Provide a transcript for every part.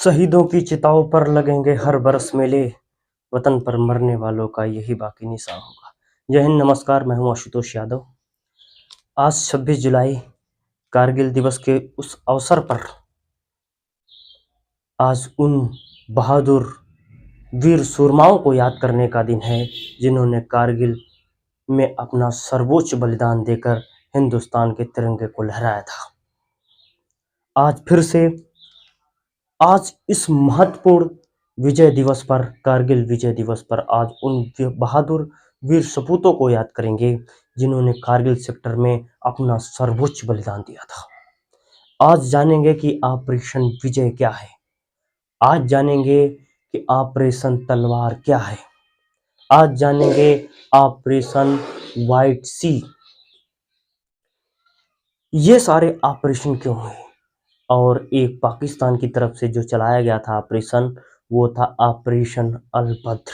शहीदों की चिताओं पर लगेंगे हर बरस मेले, वतन पर मरने वालों का यही बाकी निशान होगा। जय हिंद, नमस्कार। मैं हूं आशुतोष यादव। आज 26 जुलाई कारगिल दिवस के उस अवसर पर आज उन बहादुर वीर सूरमाओं को याद करने का दिन है जिन्होंने कारगिल में अपना सर्वोच्च बलिदान देकर हिंदुस्तान के तिरंगे को लहराया था। आज फिर से आज इस महत्वपूर्ण विजय दिवस पर, कारगिल विजय दिवस पर आज उन बहादुर वीर सपूतों को याद करेंगे जिन्होंने कारगिल सेक्टर में अपना सर्वोच्च बलिदान दिया था। आज जानेंगे कि ऑपरेशन विजय क्या है। आज जानेंगे कि ऑपरेशन तलवार क्या है। आज जानेंगे ऑपरेशन व्हाइट सी। ये सारे ऑपरेशन क्यों हुए और एक पाकिस्तान की तरफ से जो चलाया गया था ऑपरेशन, वो था ऑपरेशन अलबद्र।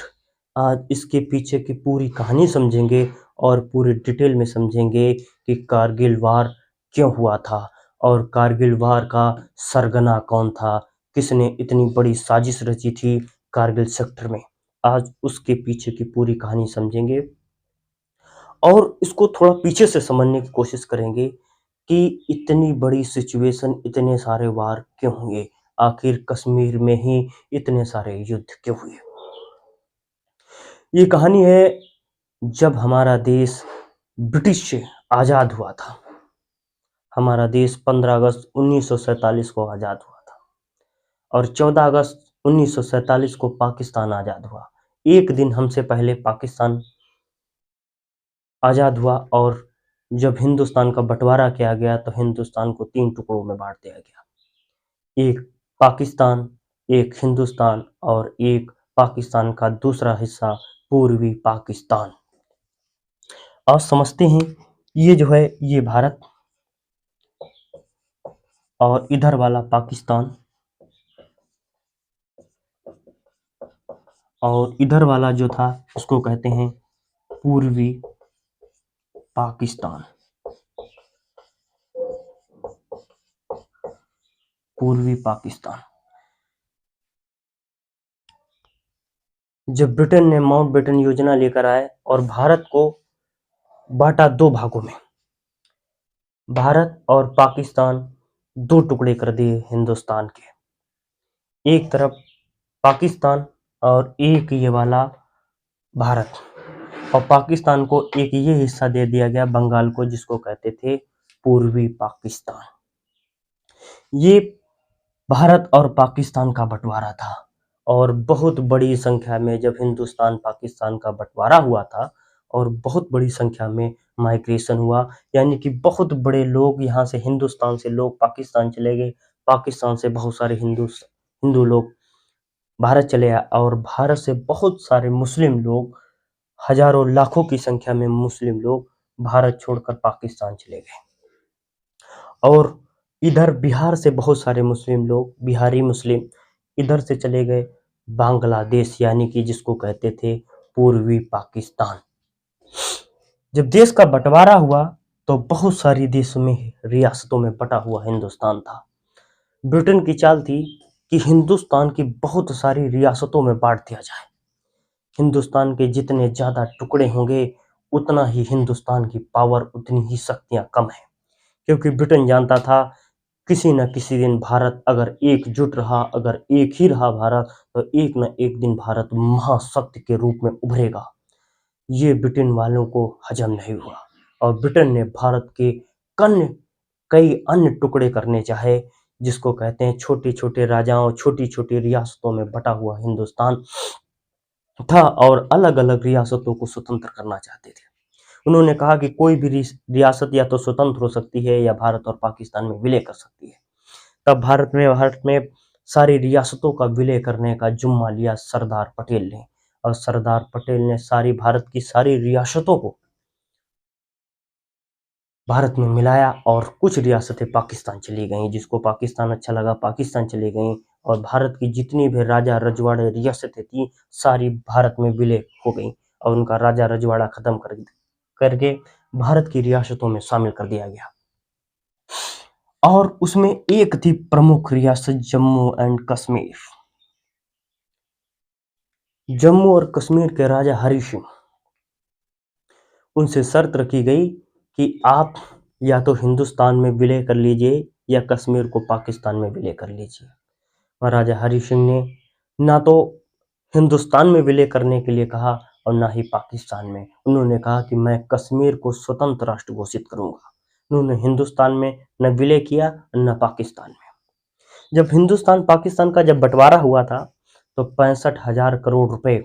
आज इसके पीछे की पूरी कहानी समझेंगे और पूरी डिटेल में समझेंगे कि कारगिल वार क्यों हुआ था और कारगिल वार का सरगना कौन था, किसने इतनी बड़ी साजिश रची थी कारगिल सेक्टर में। आज उसके पीछे की पूरी कहानी समझेंगे और इसको थोड़ा पीछे से समझने की कोशिश करेंगे कि इतनी बड़ी सिचुएशन, इतने सारे वार क्यों हुए, आखिर कश्मीर में ही इतने सारे युद्ध क्यों हुए। ये कहानी है जब हमारा देश ब्रिटिश से आज़ाद हुआ था। हमारा देश 15 अगस्त 1947 को आज़ाद हुआ था और 14 अगस्त 1947 को पाकिस्तान आज़ाद हुआ। एक दिन हमसे पहले पाकिस्तान आज़ाद हुआ और जब हिंदुस्तान का बंटवारा किया गया तो हिंदुस्तान को 3 टुकड़ों में बांट दिया गया। एक पाकिस्तान, एक हिंदुस्तान और एक पाकिस्तान का दूसरा हिस्सा पूर्वी पाकिस्तान। आज समझते हैं, ये जो है ये भारत और इधर वाला पाकिस्तान और इधर वाला जो था उसको कहते हैं पूर्वी पाकिस्तान। पूर्वी पाकिस्तान। जब ब्रिटेन ने माउंटबेटन योजना लेकर आए और भारत को बांटा 2 भागों में, भारत और पाकिस्तान 2 टुकड़े कर दिए हिंदुस्तान के। एक तरफ पाकिस्तान और एक ये वाला भारत, और पाकिस्तान को एक ये हिस्सा दे दिया गया बंगाल को, जिसको कहते थे पूर्वी पाकिस्तान। ये भारत और पाकिस्तान का बंटवारा था और बहुत बड़ी संख्या में जब हिंदुस्तान पाकिस्तान का बंटवारा हुआ था और बहुत बड़ी संख्या में माइग्रेशन हुआ, यानी कि बहुत बड़े लोग यहाँ से, हिंदुस्तान से लोग पाकिस्तान चले गए, पाकिस्तान से बहुत सारे हिंदू लोग भारत चले आए और भारत से बहुत सारे मुस्लिम लोग, हजारों लाखों की संख्या में मुस्लिम लोग भारत छोड़कर पाकिस्तान चले गए। और इधर बिहार से बहुत सारे मुस्लिम लोग, बिहारी मुस्लिम, इधर से चले गए बांग्लादेश, यानी कि जिसको कहते थे पूर्वी पाकिस्तान। जब देश का बंटवारा हुआ तो बहुत सारी देशों में, रियासतों में बटा हुआ हिंदुस्तान था। ब्रिटेन की चाल थी कि हिंदुस्तान की बहुत सारी रियासतों में बांट दिया जाए। हिंदुस्तान के जितने ज्यादा टुकड़े होंगे उतना ही हिंदुस्तान की पावर, उतनी ही शक्तियां कम है, क्योंकि ब्रिटेन जानता था किसी न किसी दिन भारत अगर एकजुट रहा, अगर एक ही रहा भारत, तो एक न एक दिन भारत महाशक्ति के रूप में उभरेगा। ये ब्रिटेन वालों को हजम नहीं हुआ और ब्रिटेन ने भारत के कई अन्य टुकड़े करने चाहे, जिसको कहते हैं छोटे छोटे राजाओं, छोटी छोटी रियासतों में बटा हुआ हिंदुस्तान था और अलग अलग रियासतों को स्वतंत्र करना चाहते थे। उन्होंने कहा कि कोई भी रियासत या तो स्वतंत्र हो सकती है या भारत और पाकिस्तान में विलय कर सकती है। तब भारत में सारी रियासतों का विलय करने का जुम्मा लिया सरदार पटेल ने, और सरदार पटेल ने सारी भारत की सारी रियासतों को भारत में मिलाया और कुछ रियासतें पाकिस्तान चली गईं, जिसको पाकिस्तान अच्छा लगा पाकिस्तान चली गईं, और भारत की जितनी भी राजा रजवाड़े रियासतें थी सारी भारत में विलय हो गईं और उनका राजा रजवाड़ा खत्म करके भारत की रियासतों में शामिल कर दिया गया। और उसमें एक थी प्रमुख रियासत जम्मू एंड कश्मीर। जम्मू और कश्मीर के राजा हरि सिंह, उनसे शर्त रखी गई कि आप या तो हिंदुस्तान में विलय कर लीजिए या कश्मीर को पाकिस्तान में विलय कर लीजिए। महाराजा हरि सिंह ने ना तो हिंदुस्तान में विलय करने के लिए कहा और ना ही पाकिस्तान में। उन्होंने कहा कि मैं कश्मीर को स्वतंत्र राष्ट्र घोषित करूंगा। उन्होंने हिंदुस्तान में न विलय किया न पाकिस्तान में। जब हिंदुस्तान पाकिस्तान का जब बंटवारा हुआ था तो 65,000 करोड़ रुपए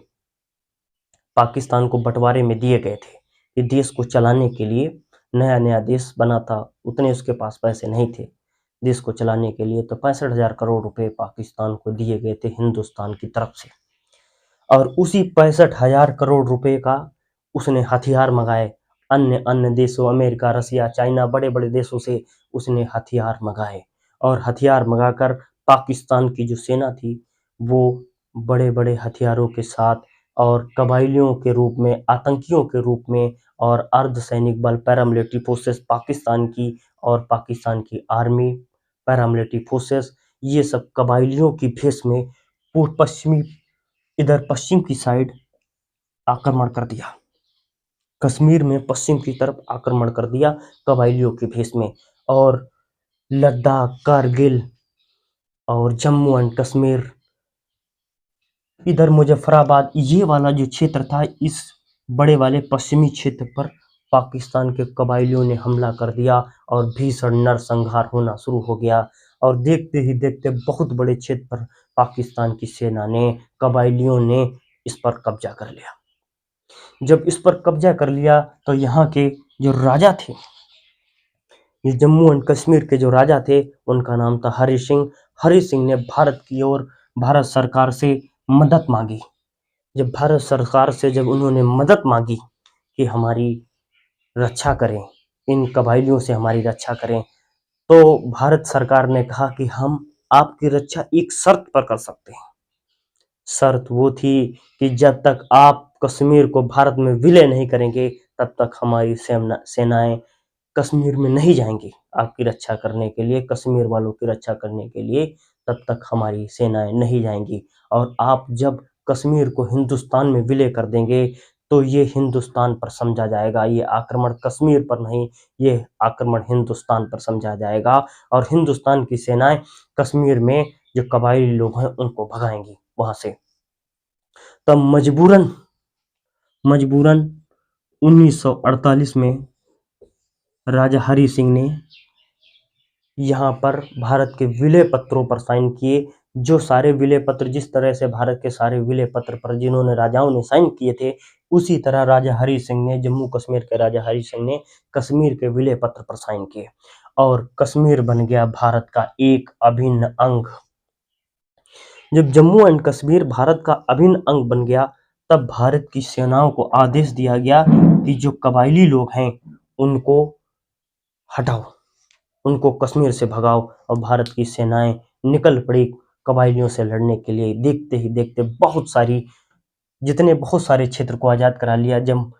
पाकिस्तान को बंटवारे में दिए गए थे कि देश को चलाने के लिए, नया नया देश बना था, उतने उसके पास पैसे नहीं थे देश को चलाने के लिए, तो 65,000 करोड़ रुपए पाकिस्तान को दिए गए थे हिंदुस्तान की तरफ से। और उसी 65,000 करोड़ रुपए का उसने हथियार मंगाए, अन्य अन्य देशों, अमेरिका, रसिया, चाइना, बड़े बड़े देशों से उसने हथियार मंगाए। और हथियार मंगाकर पाकिस्तान की जो सेना थी वो बड़े बड़े हथियारों के साथ और कबायलियों के रूप में, आतंकियों के रूप में, और अर्धसैनिक बल, पैरामिलिट्री फोर्सेस पाकिस्तान की और पाकिस्तान की आर्मी, पैरामिलिट्री फोर्सेस, ये सब कबायलियों की भेष में पूर्व पश्चिमी, इधर पश्चिम की साइड आक्रमण कर दिया। कश्मीर में पश्चिम की तरफ आक्रमण कर दिया कबायलियों के भेष में। और लद्दाख, कारगिल और जम्मू एंड कश्मीर, इधर मुजफ्फराबाद, ये वाला जो क्षेत्र था, इस बड़े वाले पश्चिमी क्षेत्र पर पाकिस्तान के कबायलियों ने हमला कर दिया और भीषण नरसंहार होना शुरू हो गया। और देखते ही देखते बहुत बड़े क्षेत्र पर पाकिस्तान की सेना ने, कबायलियों ने इस पर कब्जा कर लिया। जब इस पर कब्जा कर लिया तो यहाँ के जो राजा थे, ये जम्मू एंड कश्मीर के जो राजा थे, उनका नाम था हरि सिंह। हरि सिंह ने भारत की ओर, भारत सरकार से मदद मांगी। जब भारत सरकार से जब उन्होंने मदद मांगी कि हमारी रक्षा करें, इन कबायलियों से हमारी रक्षा करें, तो भारत सरकार ने कहा कि हम आपकी रक्षा एक शर्त पर कर सकते हैं। शर्त वो थी कि जब तक आप कश्मीर को भारत में विलय नहीं करेंगे तब तक हमारी सेनाएं कश्मीर में नहीं जाएंगी आपकी रक्षा करने के लिए, कश्मीर वालों की रक्षा करने के लिए तब तक हमारी सेनाएं नहीं जाएंगी। और आप जब कश्मीर को हिंदुस्तान में विलय कर देंगे तो ये हिंदुस्तान पर समझा जाएगा, ये आक्रमण कश्मीर पर नहीं, ये आक्रमण हिंदुस्तान पर समझा जाएगा। और हिंदुस्तान की सेनाएं कश्मीर में जो कबायली लोग हैं उनको भगाएंगी वहां से। तब मजबूरन मजबूरन 1948 में राजा हरि सिंह ने यहाँ पर भारत के विलय पत्रों पर साइन किए। जो सारे विलय पत्र, जिस तरह से भारत के सारे विलय पत्र पर जिन्होंने राजाओं ने साइन किए थे, उसी तरह राजा हरि सिंह ने, जम्मू कश्मीर के राजा हरि सिंह ने कश्मीर के विलय पत्र पर साइन किए और कश्मीर बन गया भारत का एक अभिन्न अंग। जब जम्मू एंड कश्मीर भारत का अभिन्न अंग बन गया तब भारत की सेनाओं को आदेश दिया गया कि जो कबायली लोग हैं उनको हटाओ, उनको कश्मीर से भगाओ। और भारत की सेनाएं निकल पड़ी कबायलियों से लड़ने के लिए। देखते ही देखते बहुत सारे क्षेत्र को आज़ाद करा लिया, जब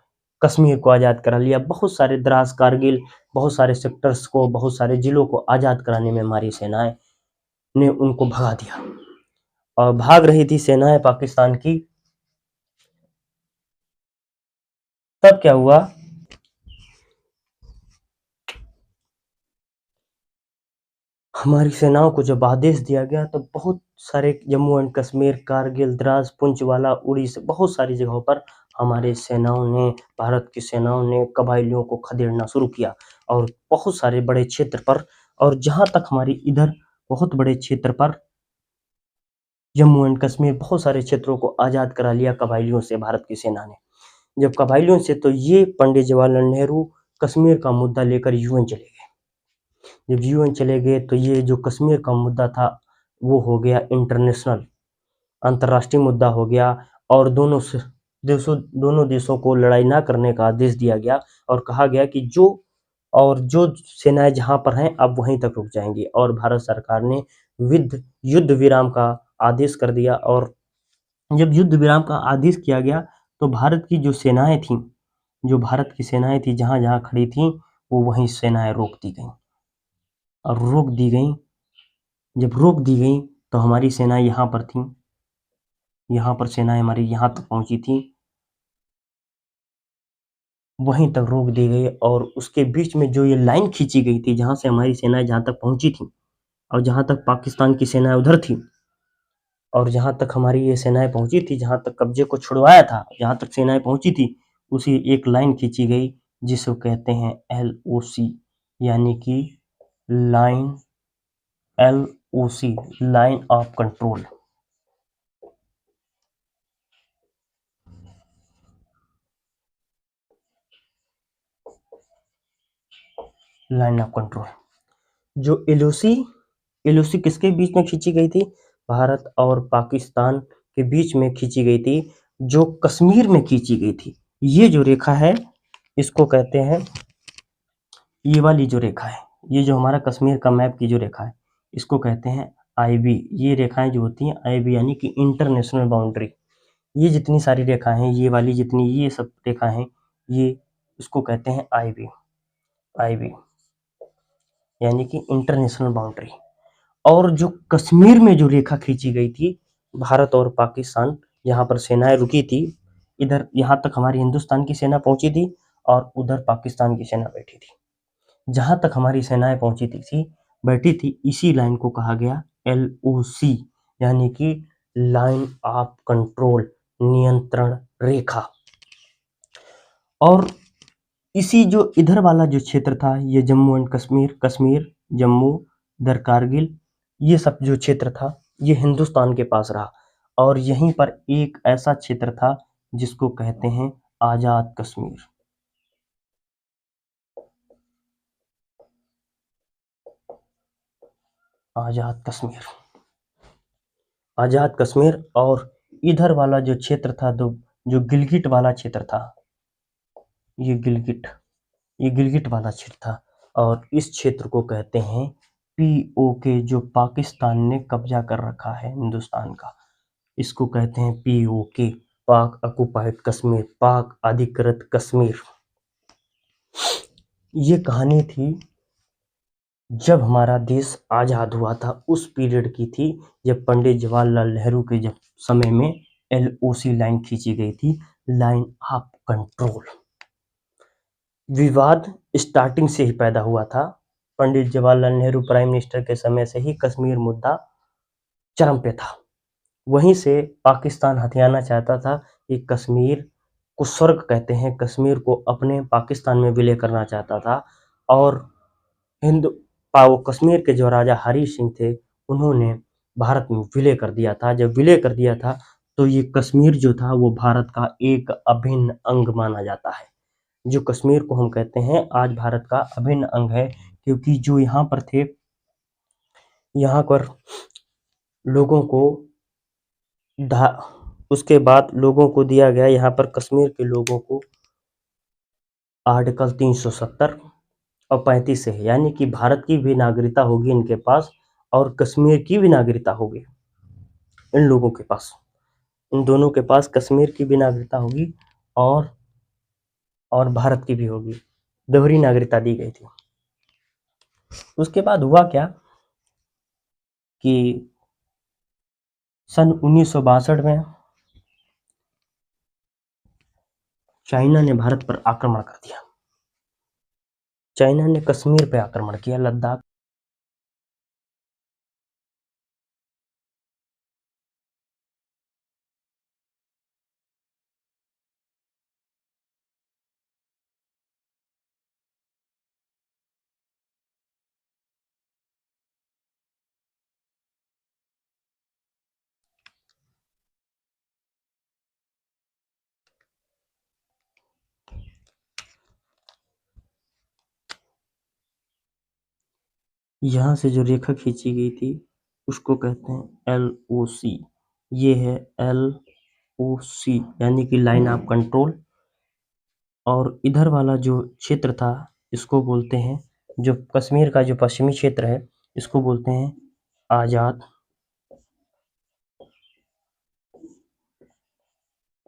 कश्मीर को आज़ाद करा लिया, बहुत सारे द्रास, कारगिल, बहुत सारे सेक्टर्स को, बहुत सारे जिलों को आज़ाद कराने में हमारी सेनाएं ने उनको भगा दिया। और भाग रही थी सेनाएं पाकिस्तान की, तब क्या हुआ, हमारी सेनाओं को जब आदेश दिया गया तो बहुत सारे जम्मू एंड कश्मीर, कारगिल, द्रास, पुंचवाला, उड़ी से बहुत सारी जगहों पर हमारे सेनाओं ने, भारत की सेनाओं ने कबायलियों को खदेड़ना शुरू किया। और बहुत सारे बड़े क्षेत्र पर, और जहां तक हमारी इधर बहुत बड़े क्षेत्र पर जम्मू एंड कश्मीर, बहुत सारे क्षेत्रों को आज़ाद करा लिया कबायलियों से भारत की सेना ने। जब कबायलियों से, तो ये पंडित जवाहरलाल नेहरू कश्मीर का मुद्दा लेकर यूएन चले गए। जब यूएन चले गए तो ये जो कश्मीर का मुद्दा था वो हो गया इंटरनेशनल, अंतर्राष्ट्रीय मुद्दा हो गया। और दोनों देशों को लड़ाई ना करने का आदेश दिया गया और कहा गया कि जो सेनाएं जहां पर हैं अब वहीं तक रुक जाएंगी। और भारत सरकार ने युद्ध विराम का आदेश कर दिया। और जब युद्ध विराम का आदेश किया गया तो भारत की जो सेनाएं थीं, जो भारत की सेनाएं थी जहां जहां खड़ी थीं, वो वहीं सेनाएं रोक दी गईं। और रोक दी गई। जब रोक दी गई तो हमारी सेनाएं यहाँ पर थीं, यहाँ पर सेनाएं हमारी यहाँ तक पहुँची थी, वहीं तक रोक दी गई। और उसके बीच में जो ये लाइन खींची गई थी, जहाँ से हमारी सेनाएं जहाँ तक पहुँची थी और जहाँ तक पाकिस्तान की सेनाएं उधर थी, और जहाँ तक हमारी ये सेनाएं पहुँची थी, जहाँ तक कब्जे को छुड़वाया था, जहाँ तक सेनाएं पहुँची थी, उसी एक लाइन खींची गई जिसको कहते हैं LOC, यानी कि line LOC, line of control. Line of control जो LOC किसके बीच में खींची गई थी? भारत और पाकिस्तान के बीच में खींची गई थी, जो कश्मीर में खींची गई थी। ये जो रेखा है इसको कहते हैं, ये वाली जो रेखा है, ये जो हमारा कश्मीर का मैप की जो रेखा है, इसको कहते हैं IB। ये रेखाएं जो होती हैं IB यानी कि इंटरनेशनल बाउंड्री। ये जितनी सारी रेखाएं हैं, ये वाली जितनी, ये सब रेखा हैं, ये इसको कहते हैं IB यानी कि इंटरनेशनल बाउंड्री। और जो कश्मीर में जो रेखा खींची गई थी, भारत और पाकिस्तान, यहाँ पर सेनाएं रुकी थी, इधर यहाँ तक हमारी हिंदुस्तान की सेना पहुंची थी और उधर पाकिस्तान की सेना बैठी थी। जहाँ तक हमारी सेनाएं पहुंची थी बैठी थी, इसी लाइन को कहा गया LOC, यानी कि लाइन ऑफ कंट्रोल, नियंत्रण रेखा। और इसी जो इधर वाला जो क्षेत्र था, ये जम्मू एंड कश्मीर, जम्मू, इधर कारगिल, ये सब जो क्षेत्र था ये हिंदुस्तान के पास रहा। और यहीं पर एक ऐसा क्षेत्र था जिसको कहते हैं आजाद कश्मीर। आजाद कश्मीर, आजाद कश्मीर। और इधर वाला जो क्षेत्र था, जो गिलगिट वाला क्षेत्र था, ये गिलगिट वाला क्षेत्र था। और इस क्षेत्र को कहते हैं POK, जो पाकिस्तान ने कब्जा कर रखा है हिंदुस्तान का, इसको कहते हैं POK, पाक ऑक्युपाइड कश्मीर, पाक अधिकृत कश्मीर। ये कहानी थी जब हमारा देश आज़ाद हुआ था, उस पीरियड की थी, जब पंडित जवाहरलाल नेहरू के जब समय में LOC लाइन खींची गई थी, लाइन ऑफ कंट्रोल। विवाद स्टार्टिंग से ही पैदा हुआ था। पंडित जवाहरलाल नेहरू प्राइम मिनिस्टर के समय से ही कश्मीर मुद्दा चरम पे था। वहीं से पाकिस्तान हथियाना चाहता था कि कश्मीर को स्वर्ग कहते हैं, कश्मीर को अपने पाकिस्तान में विलय करना चाहता था। और वो कश्मीर के जो राजा हरी सिंह थे, उन्होंने भारत में विलय कर दिया था। जब विलय कर दिया था तो ये कश्मीर जो था वो भारत का एक अभिन्न अंग माना जाता है। जो कश्मीर को हम कहते हैं आज भारत का अभिन्न अंग है, क्योंकि जो यहाँ पर थे, यहाँ पर लोगों को उसके बाद लोगों को दिया गया, यहाँ पर कश्मीर के लोगों को आर्टिकल 370 और 35 से है, यानी कि भारत की भी नागरिकता होगी इनके पास और कश्मीर की भी नागरिकता होगी इन लोगों के पास। इन दोनों के पास कश्मीर की भी नागरिकता होगी और भारत की भी होगी। दोहरी नागरिकता दी गई थी। उसके बाद हुआ क्या कि सन 1962 में चाइना ने भारत पर आक्रमण कर दिया। चाइना ने कश्मीर पर आक्रमण किया, लद्दाख। यहाँ से जो रेखा खींची गई थी उसको कहते हैं LOC। ये है LOC यानी कि लाइन ऑफ कंट्रोल। और इधर वाला जो क्षेत्र था इसको बोलते हैं, जो कश्मीर का जो पश्चिमी क्षेत्र है इसको बोलते हैं आज़ाद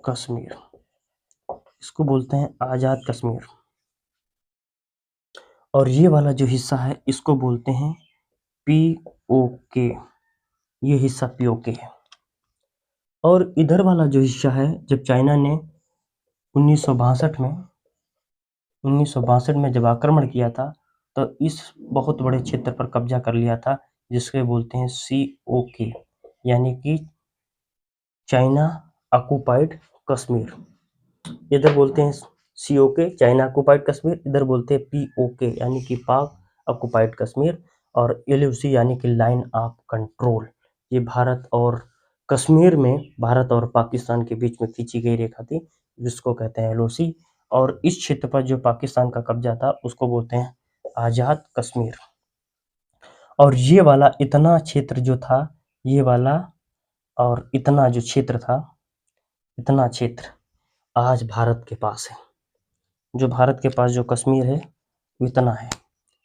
कश्मीर। इसको बोलते हैं आज़ाद कश्मीर। और ये वाला जो हिस्सा है इसको बोलते हैं POK, ये हिस्सा POK है। और इधर वाला जो हिस्सा है, जब चाइना ने 1962 में जब आक्रमण किया था, तो इस बहुत बड़े क्षेत्र पर कब्जा कर लिया था, जिसके बोलते हैं COK, यानी कि चाइना ऑक्युपाइड कश्मीर। इधर बोलते हैं COK, चाइना ऑक्युपाइड कश्मीर, इधर बोलते हैं POK, यानी कि पाक ऑक्युपाइड कश्मीर, और LOC यानी कि लाइन ऑफ कंट्रोल। ये भारत और कश्मीर में, भारत और पाकिस्तान के बीच में खींची गई रेखा थी, जिसको कहते हैं LOC। और इस क्षेत्र पर जो पाकिस्तान का कब्जा था, उसको बोलते हैं आज़ाद कश्मीर। और ये वाला इतना क्षेत्र जो था, ये वाला और इतना जो क्षेत्र था, इतना क्षेत्र आज भारत के पास है। जो भारत के पास जो कश्मीर है, वो इतना है,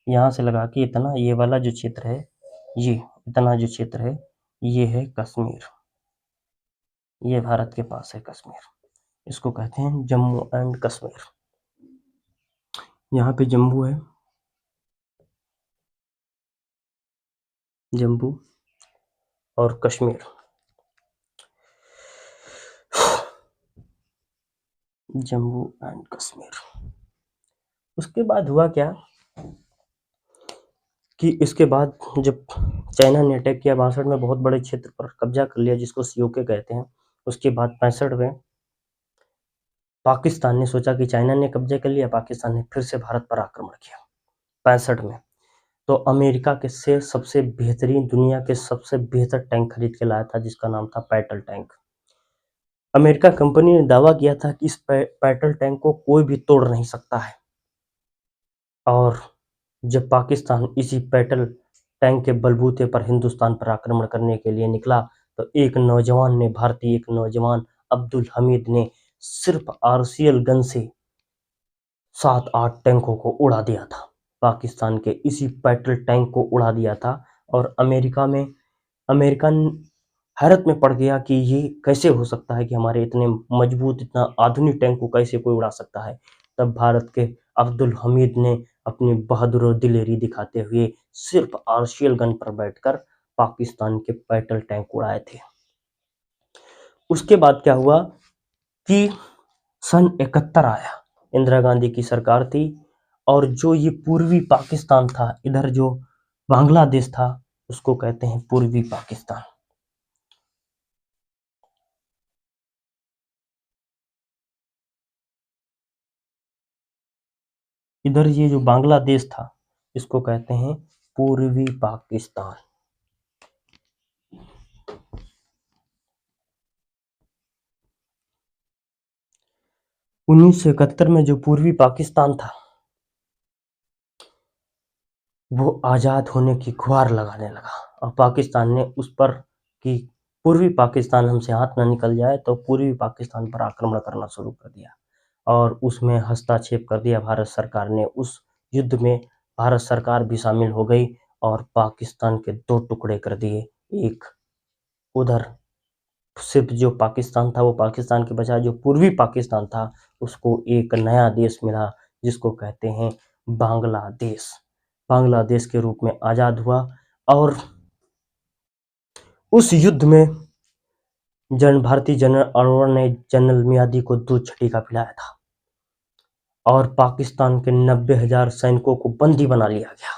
यहाँ से लगा के इतना, ये वाला जो क्षेत्र है, ये इतना जो क्षेत्र है, ये है कश्मीर, ये भारत के पास है कश्मीर। इसको कहते हैं जम्मू एंड कश्मीर। यहाँ पे जम्मू है, जम्मू और कश्मीर। जम्मू एंड कश्मीर। उसके बाद हुआ क्या कि इसके बाद जब चाइना ने अटैक किया 62 में, बहुत बड़े क्षेत्र पर कब्जा कर लिया, जिसको COK कहते हैं। उसके बाद 65 में पाकिस्तान ने सोचा कि चाइना ने कब्जा कर लिया, पाकिस्तान ने फिर से भारत पर आक्रमण किया 65 में। तो अमेरिका के से सबसे बेहतरीन, दुनिया के सबसे बेहतर टैंक खरीद के लाया था, जिसका नाम था पैटल टैंक। अमेरिका कंपनी ने दावा किया था कि इस पैटल टैंक को कोई भी तोड़ नहीं सकता है। और जब पाकिस्तान इसी पैटल टैंक के बलबूते पर हिंदुस्तान पर आक्रमण करने के लिए निकला, तो एक नौजवान ने, भारतीय एक नौजवान अब्दुल हमीद ने सिर्फ RCL गन से 7-8 टैंकों को उड़ा दिया था। पाकिस्तान के इसी पैटल टैंक को उड़ा दिया था। और अमेरिका हैरत में पड़ गया कि ये कैसे हो सकता है कि हमारे इतने मजबूत, इतना आधुनिक टैंक को कैसे कोई उड़ा सकता है। तब भारत के अब्दुल हमीद ने अपनी बहादुर और दिलेरी दिखाते हुए सिर्फ RCL गन पर बैठकर पाकिस्तान के पैटल टैंक उड़ाए थे। उसके बाद क्या हुआ कि सन 71 आया, इंदिरा गांधी की सरकार थी, और जो ये पूर्वी पाकिस्तान था, इधर जो बांग्लादेश था, उसको कहते हैं पूर्वी पाकिस्तान। इधर ये जो बांग्लादेश था, इसको कहते हैं पूर्वी पाकिस्तान। उन्नीस सौ 71 में जो पूर्वी पाकिस्तान था, वो आज़ाद होने की गुहार लगाने लगा, और पाकिस्तान ने उस पर कि पूर्वी पाकिस्तान हमसे हाथ ना निकल जाए, तो पूर्वी पाकिस्तान पर आक्रमण करना शुरू कर दिया, और उसमें हस्तक्षेप कर दिया भारत सरकार ने। उस युद्ध में भारत सरकार भी शामिल हो गई, और पाकिस्तान के 2 टुकड़े कर दिए। एक उधर सिर्फ जो पाकिस्तान था, वो पाकिस्तान के बजाय जो पूर्वी पाकिस्तान था, उसको एक नया देश मिला, जिसको कहते हैं बांग्लादेश। बांग्लादेश के रूप में आज़ाद हुआ। और उस युद्ध में भारतीय जनरल अनवर ने जनरल मियादी को दूध छटीका पिलाया था, और पाकिस्तान के 90,000 सैनिकों को बंदी बना लिया गया,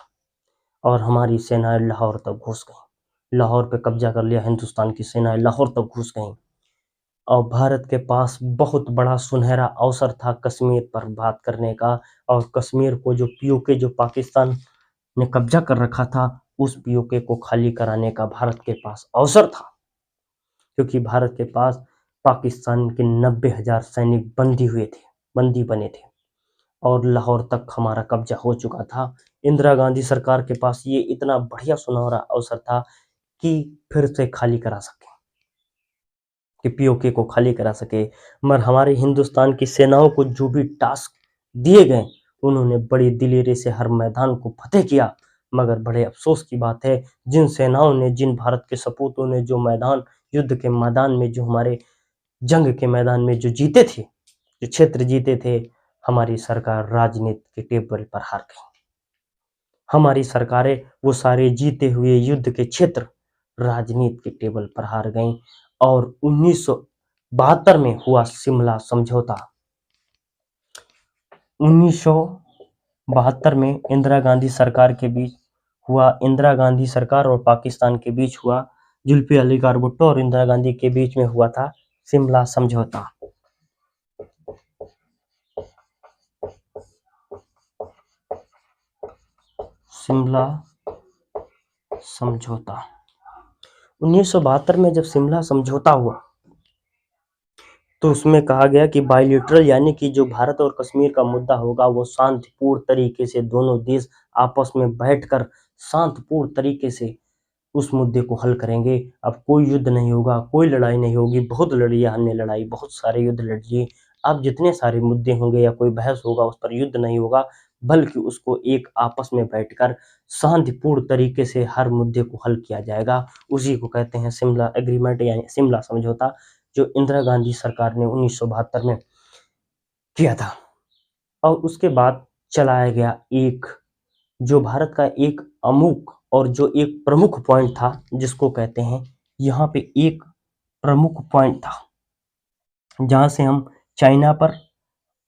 और हमारी सेनाएं लाहौर तक घुस गई। लाहौर पे कब्जा कर लिया, हिंदुस्तान की सेनाएं लाहौर तक घुस गईं। और भारत के पास बहुत बड़ा सुनहरा अवसर था कश्मीर पर बात करने का, और कश्मीर को जो POK, जो पाकिस्तान ने कब्जा कर रखा था, उस POK को खाली कराने का भारत के पास अवसर था, क्योंकि भारत के पास पाकिस्तान के 90,000 सैनिक बंदी बने थे, और लाहौर तक हमारा कब्जा हो चुका था। इंदिरा गांधी सरकार के पास ये इतना बढ़िया सुनहरा अवसर था कि फिर से खाली करा सके, कि POK को खाली करा सके। मगर हमारे हिंदुस्तान की सेनाओं को जो भी टास्क दिए गए, उन्होंने बड़ी दिलेरी से हर मैदान को फतेह किया। मगर बड़े अफसोस की बात है, जिन सेनाओं ने, जिन भारत के सपूतों ने जो मैदान, युद्ध के मैदान में, जो हमारे जंग के मैदान में जो जीते थे, जो क्षेत्र जीते थे, हमारी सरकार राजनीति के टेबल पर हार गई। हमारी सरकारें वो सारे जीते हुए युद्ध के क्षेत्र राजनीति के टेबल पर हार गईं और 1972 में हुआ शिमला समझौता। 1972 में इंदिरा गांधी सरकार के बीच हुआ, इंदिरा गांधी सरकार और पाकिस्तान के बीच हुआ, जुल्फिकार भुट्टो और इंदिरा गांधी के बीच में हुआ था शिमला समझौता। शिमला समझौता 1972 में जब शिमला समझौता हुआ तो उसमें कहा गया कि बायलैटरल यानी कि जो भारत और कश्मीर का मुद्दा होगा वो शांतिपूर्ण तरीके से दोनों देश आपस में बैठकर शांतिपूर्ण तरीके से उस मुद्दे को हल करेंगे। अब कोई युद्ध नहीं होगा, कोई लड़ाई नहीं होगी। बहुत लड़ी हमने लड़ाई, बहुत सारे युद्ध लड़ लिए। अब जितने सारे मुद्दे होंगे या कोई बहस होगा उस पर युद्ध नहीं होगा, बल्कि उसको एक आपस में बैठकर शांतिपूर्ण तरीके से हर मुद्दे को हल किया जाएगा। उसी को कहते हैं शिमला एग्रीमेंट यानी शिमला समझौता, जो इंदिरा गांधी सरकार ने 1972 में किया था। और उसके बाद चलाया गया एक जो भारत का एक अमुक और जो एक प्रमुख पॉइंट था, जिसको कहते हैं, यहाँ पे एक प्रमुख पॉइंट था जहां से हम चाइना पर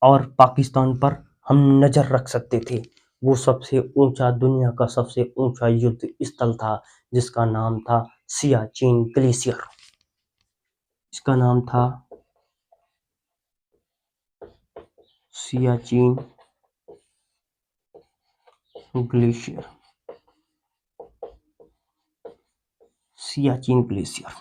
और पाकिस्तान पर हम नजर रख सकते थे। वो सबसे ऊंचा, दुनिया का सबसे ऊंचा युद्ध स्थल था, जिसका नाम था सियाचिन ग्लेशियर। इसका नाम था Siachen glacier. Siachen glacier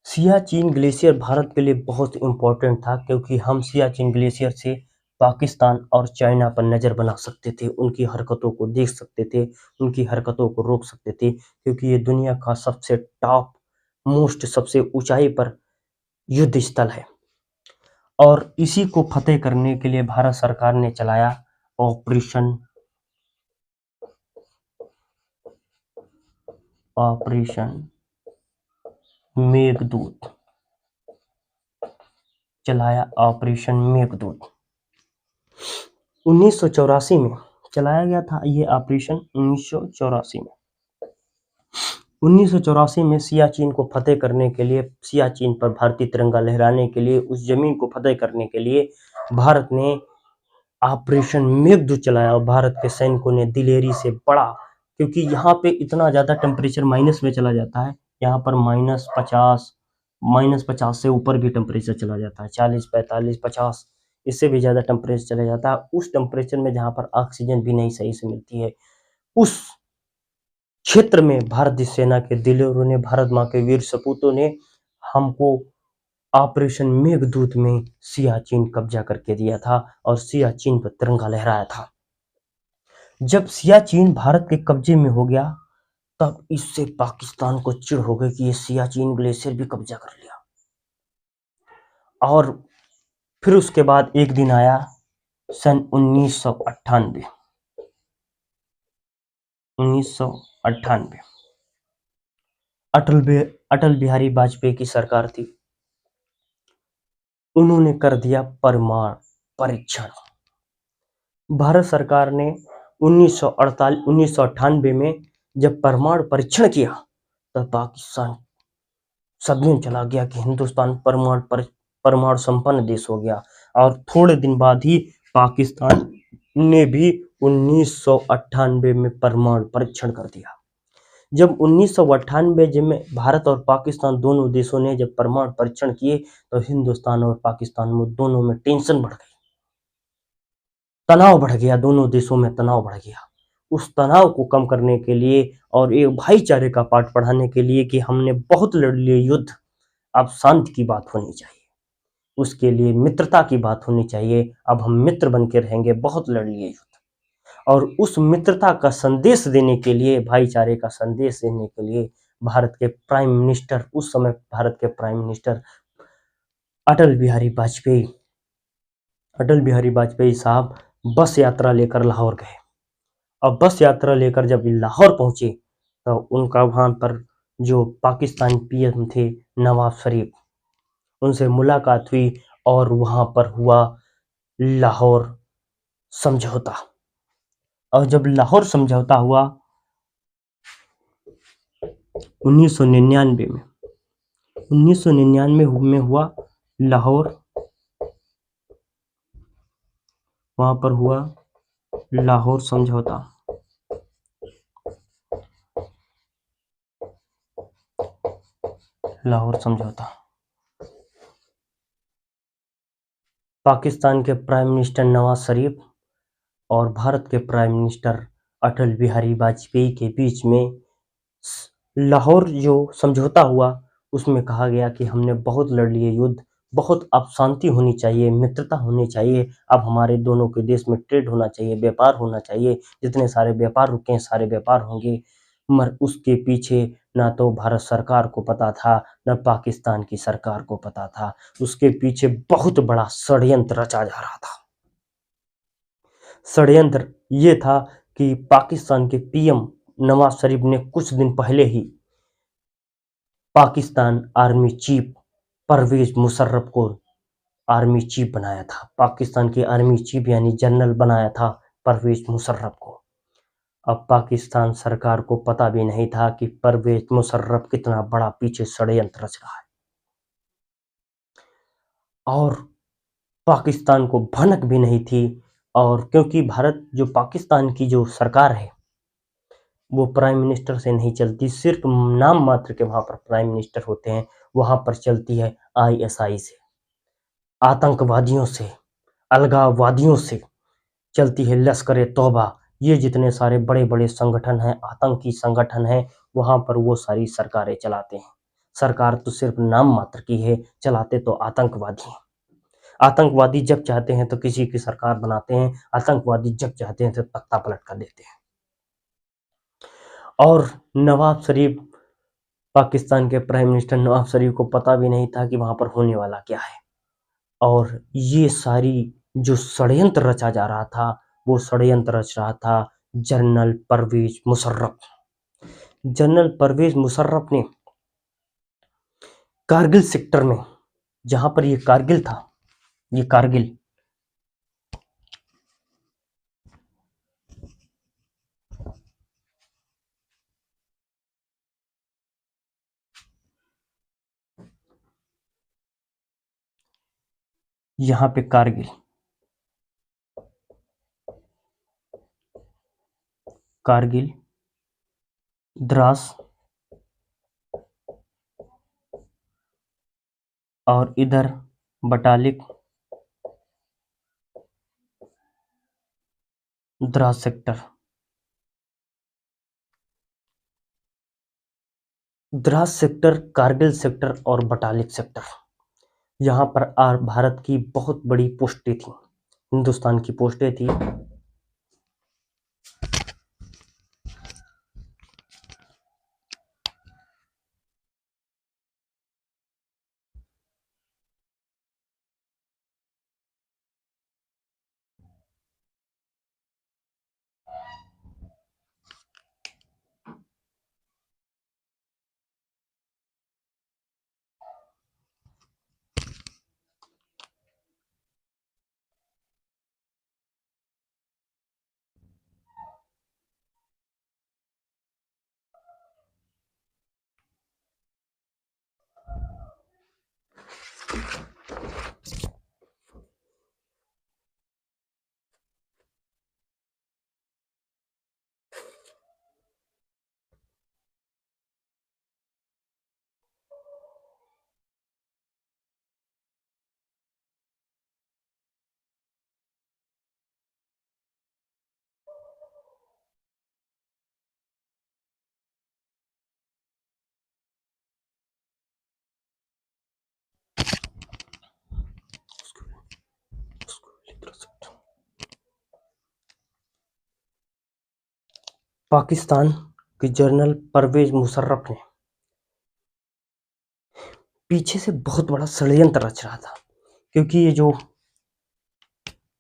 Siachen glacier Bharat के लिए बहुत इम्पोर्टेंट था, क्योंकि हम सियाचिन ग्लेशियर से पाकिस्तान और चाइना पर नज़र बना सकते थे, उनकी हरकतों को देख सकते थे, उनकी हरकतों को रोक सकते थे, क्योंकि ये दुनिया का सबसे टॉप मोस्ट, सबसे ऊंचाई पर युद्ध स्थल है। और इसी को फतेह करने के लिए भारत सरकार ने चलाया ऑपरेशन मेघदूत। चलाया ऑपरेशन मेघदूत 1984 में चलाया गया था। ये ऑपरेशन 1984 में सियाचिन को फतेह करने के लिए, सियाचिन पर भारतीय तिरंगा लहराने के लिए, उस जमीन को फतेह करने के लिए भारत ने ऑपरेशन मेघदूत चलाया। और भारत के सैनिकों ने दिलेरी से बड़ा, क्योंकि यहाँ पे इतना ज़्यादा टेम्परेचर माइनस में चला जाता है, यहाँ पर -50 से ऊपर भी टेम्परेचर चला जाता है, 40, 45, 50, इससे भी ज़्यादा टेम्परेचर चला जाता है। उस टेम्परेचर में जहाँ पर ऑक्सीजन भी नहीं सही से मिलती है, उस क्षेत्र में भारतीय सेना के दिलेरों ने, भारत माँ के वीर सपूतों ने हमको ऑपरेशन मेघदूत में सियाचिन कब्जा करके दिया था और सियाचिन पर तिरंगा लहराया था। जब सियाचिन भारत के कब्जे में हो गया, तब इससे पाकिस्तान को चिढ़ हो गई कि ये सियाचिन ग्लेशियर भी कब्जा कर लिया। और फिर उसके बाद एक दिन आया सन 1998। अटल बिहारी वाजपेयी की सरकार थी, उन्होंने कर दिया परमाणु परीक्षण। भारत सरकार ने 1998 में जब परमाणु परीक्षण किया, तब पाकिस्तान सदमे में चला गया कि हिंदुस्तान परमाणु संपन्न देश हो गया। और थोड़े दिन बाद ही पाकिस्तान ने भी 1998 में परमाणु परीक्षण कर दिया। जब 1998 में भारत और पाकिस्तान दोनों देशों ने जब परमाणु परीक्षण किए, तो हिंदुस्तान और पाकिस्तान में दोनों में टेंशन बढ़ गई, तनाव बढ़ गया, दोनों देशों में तनाव बढ़ गया। उस तनाव को कम करने के लिए और एक भाईचारे का पाठ पढ़ाने के लिए कि हमने बहुत लड़ लिए युद्ध, अब शांति की बात होनी चाहिए, उसके लिए मित्रता की बात होनी चाहिए। अब हम मित्र बन के रहेंगे, बहुत लड़ लिए युद्ध। और उस मित्रता का संदेश देने के लिए, भाईचारे का संदेश देने के लिए भारत के प्राइम मिनिस्टर, उस समय भारत के प्राइम मिनिस्टर अटल बिहारी वाजपेयी साहब बस यात्रा लेकर लाहौर गए। और बस यात्रा लेकर जब लाहौर पहुंचे, तो उनका वहां पर जो पाकिस्तान पीएम थे नवाज शरीफ, उनसे मुलाकात हुई और वहां पर हुआ लाहौर समझौता। और जब लाहौर समझौता हुआ 1999 में, 1999 में हुआ लाहौर, वहां पर हुआ लाहौर समझौता। लाहौर समझौता। पाकिस्तान के प्राइम मिनिस्टर नवाज शरीफ और भारत के प्राइम मिनिस्टर अटल बिहारी वाजपेयी के बीच में लाहौर जो समझौता हुआ, उसमें कहा गया कि हमने बहुत लड़ लिए युद्ध, बहुत अब शांति होनी चाहिए, मित्रता होनी चाहिए, अब हमारे दोनों के देश में ट्रेड होना चाहिए, व्यापार होना चाहिए, जितने सारे व्यापार रुके हैं सारे व्यापार होंगे। मगर उसके पीछे ना तो भारत सरकार को पता था, न पाकिस्तान की सरकार को पता था। उसके पीछे बहुत बड़ा षड्यंत्र रचा जा रहा था। षड्यंत्र ये था कि पाकिस्तान के पीएम नवाज शरीफ ने कुछ दिन पहले ही पाकिस्तान आर्मी चीफ परवेज मुशर्रफ को आर्मी चीफ बनाया था। पाकिस्तान के आर्मी चीफ यानी जनरल बनाया था परवेज मुशर्रफ को। अब पाकिस्तान सरकार को पता भी नहीं था कि परवेज मुशर्रफ कितना बड़ा पीछे षड्यंत्र रच रहा है, और पाकिस्तान को भनक भी नहीं थी। और क्योंकि भारत जो पाकिस्तान की जो सरकार है वो प्राइम मिनिस्टर से नहीं चलती, सिर्फ नाम मात्र के वहां पर प्राइम मिनिस्टर होते हैं, वहां पर चलती है आईएसआई से, आतंकवादियों से, अलगाववादियों से चलती है, लश्कर ए तौबा। ये जितने सारे बड़े बड़े संगठन हैं, आतंकी संगठन हैं, वहां पर वो सारी सरकारें चलाते हैं। सरकार तो सिर्फ नाम मात्र की है, चलाते तो आतंकवादी हैं। आतंकवादी जब चाहते हैं तो किसी की सरकार बनाते हैं, आतंकवादी जब चाहते हैं तो तख्ता पलट कर देते हैं। और नवाब शरीफ, पाकिस्तान के प्राइम मिनिस्टर नवाब शरीफ को पता भी नहीं था कि वहां पर होने वाला क्या है। और ये सारी जो षड्यंत्र रचा जा रहा था, वो षड्यंत्र रच रहा था जनरल परवेज मुशर्रफ। जनरल परवेज मुशर्रफ ने कारगिल सेक्टर में, जहां पर ये कारगिल था, ये कारगिल, यहाँ पे कारगिल, कारगिल, द्रास और इधर Batalik, Dras sector, Dras sector, Kargil sector और बटालिक सेक्टर, यहाँ पर भारत की बहुत बड़ी पोस्टें थी, हिंदुस्तान की पोस्टें थी। पाकिस्तान के जनरल परवेज मुशर्रफ ने पीछे से बहुत बड़ा षड्यंत्र रच रहा था, क्योंकि ये जो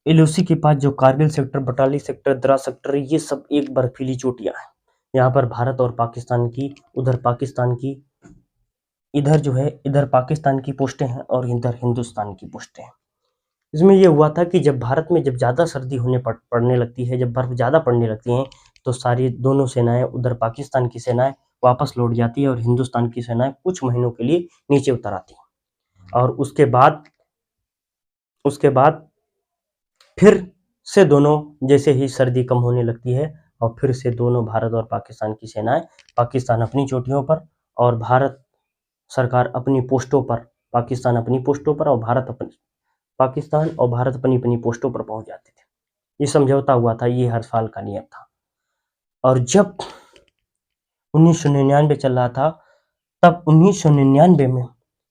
एलओसी के पास जो Kargil sector, Batalik sector, Dras sector, ये सब एक बर्फीली चोटियां हैं। यहाँ पर भारत और पाकिस्तान की, उधर पाकिस्तान की, इधर जो है, इधर पाकिस्तान की पोस्टें हैं और इधर हिंदुस्तान की पोस्टें हैं। इसमें ये हुआ था कि जब भारत में जब ज़्यादा सर्दी पड़ने लगती है, जब बर्फ़ ज़्यादा पड़ने लगती हैं, तो सारी दोनों सेनाएँ, उधर पाकिस्तान की सेनाएँ वापस लौट जाती है और हिंदुस्तान की सेनाएँ कुछ महीनों के लिए नीचे उतर आती हैं। और उसके बाद फिर से दोनों, जैसे ही सर्दी कम होने लगती है और फिर से दोनों भारत और पाकिस्तान की सेनाएँ, पाकिस्तान अपनी चोटियों पर और भारत सरकार अपनी पोस्टों पर, पाकिस्तान अपनी पोस्टों पर और पाकिस्तान और भारत अपनी-अपनी पोस्टों पर पहुँच जाते थे। ये समझौता हुआ था, ये हर साल का नियम था। और जब 1999 चल रहा था, तब 1999 में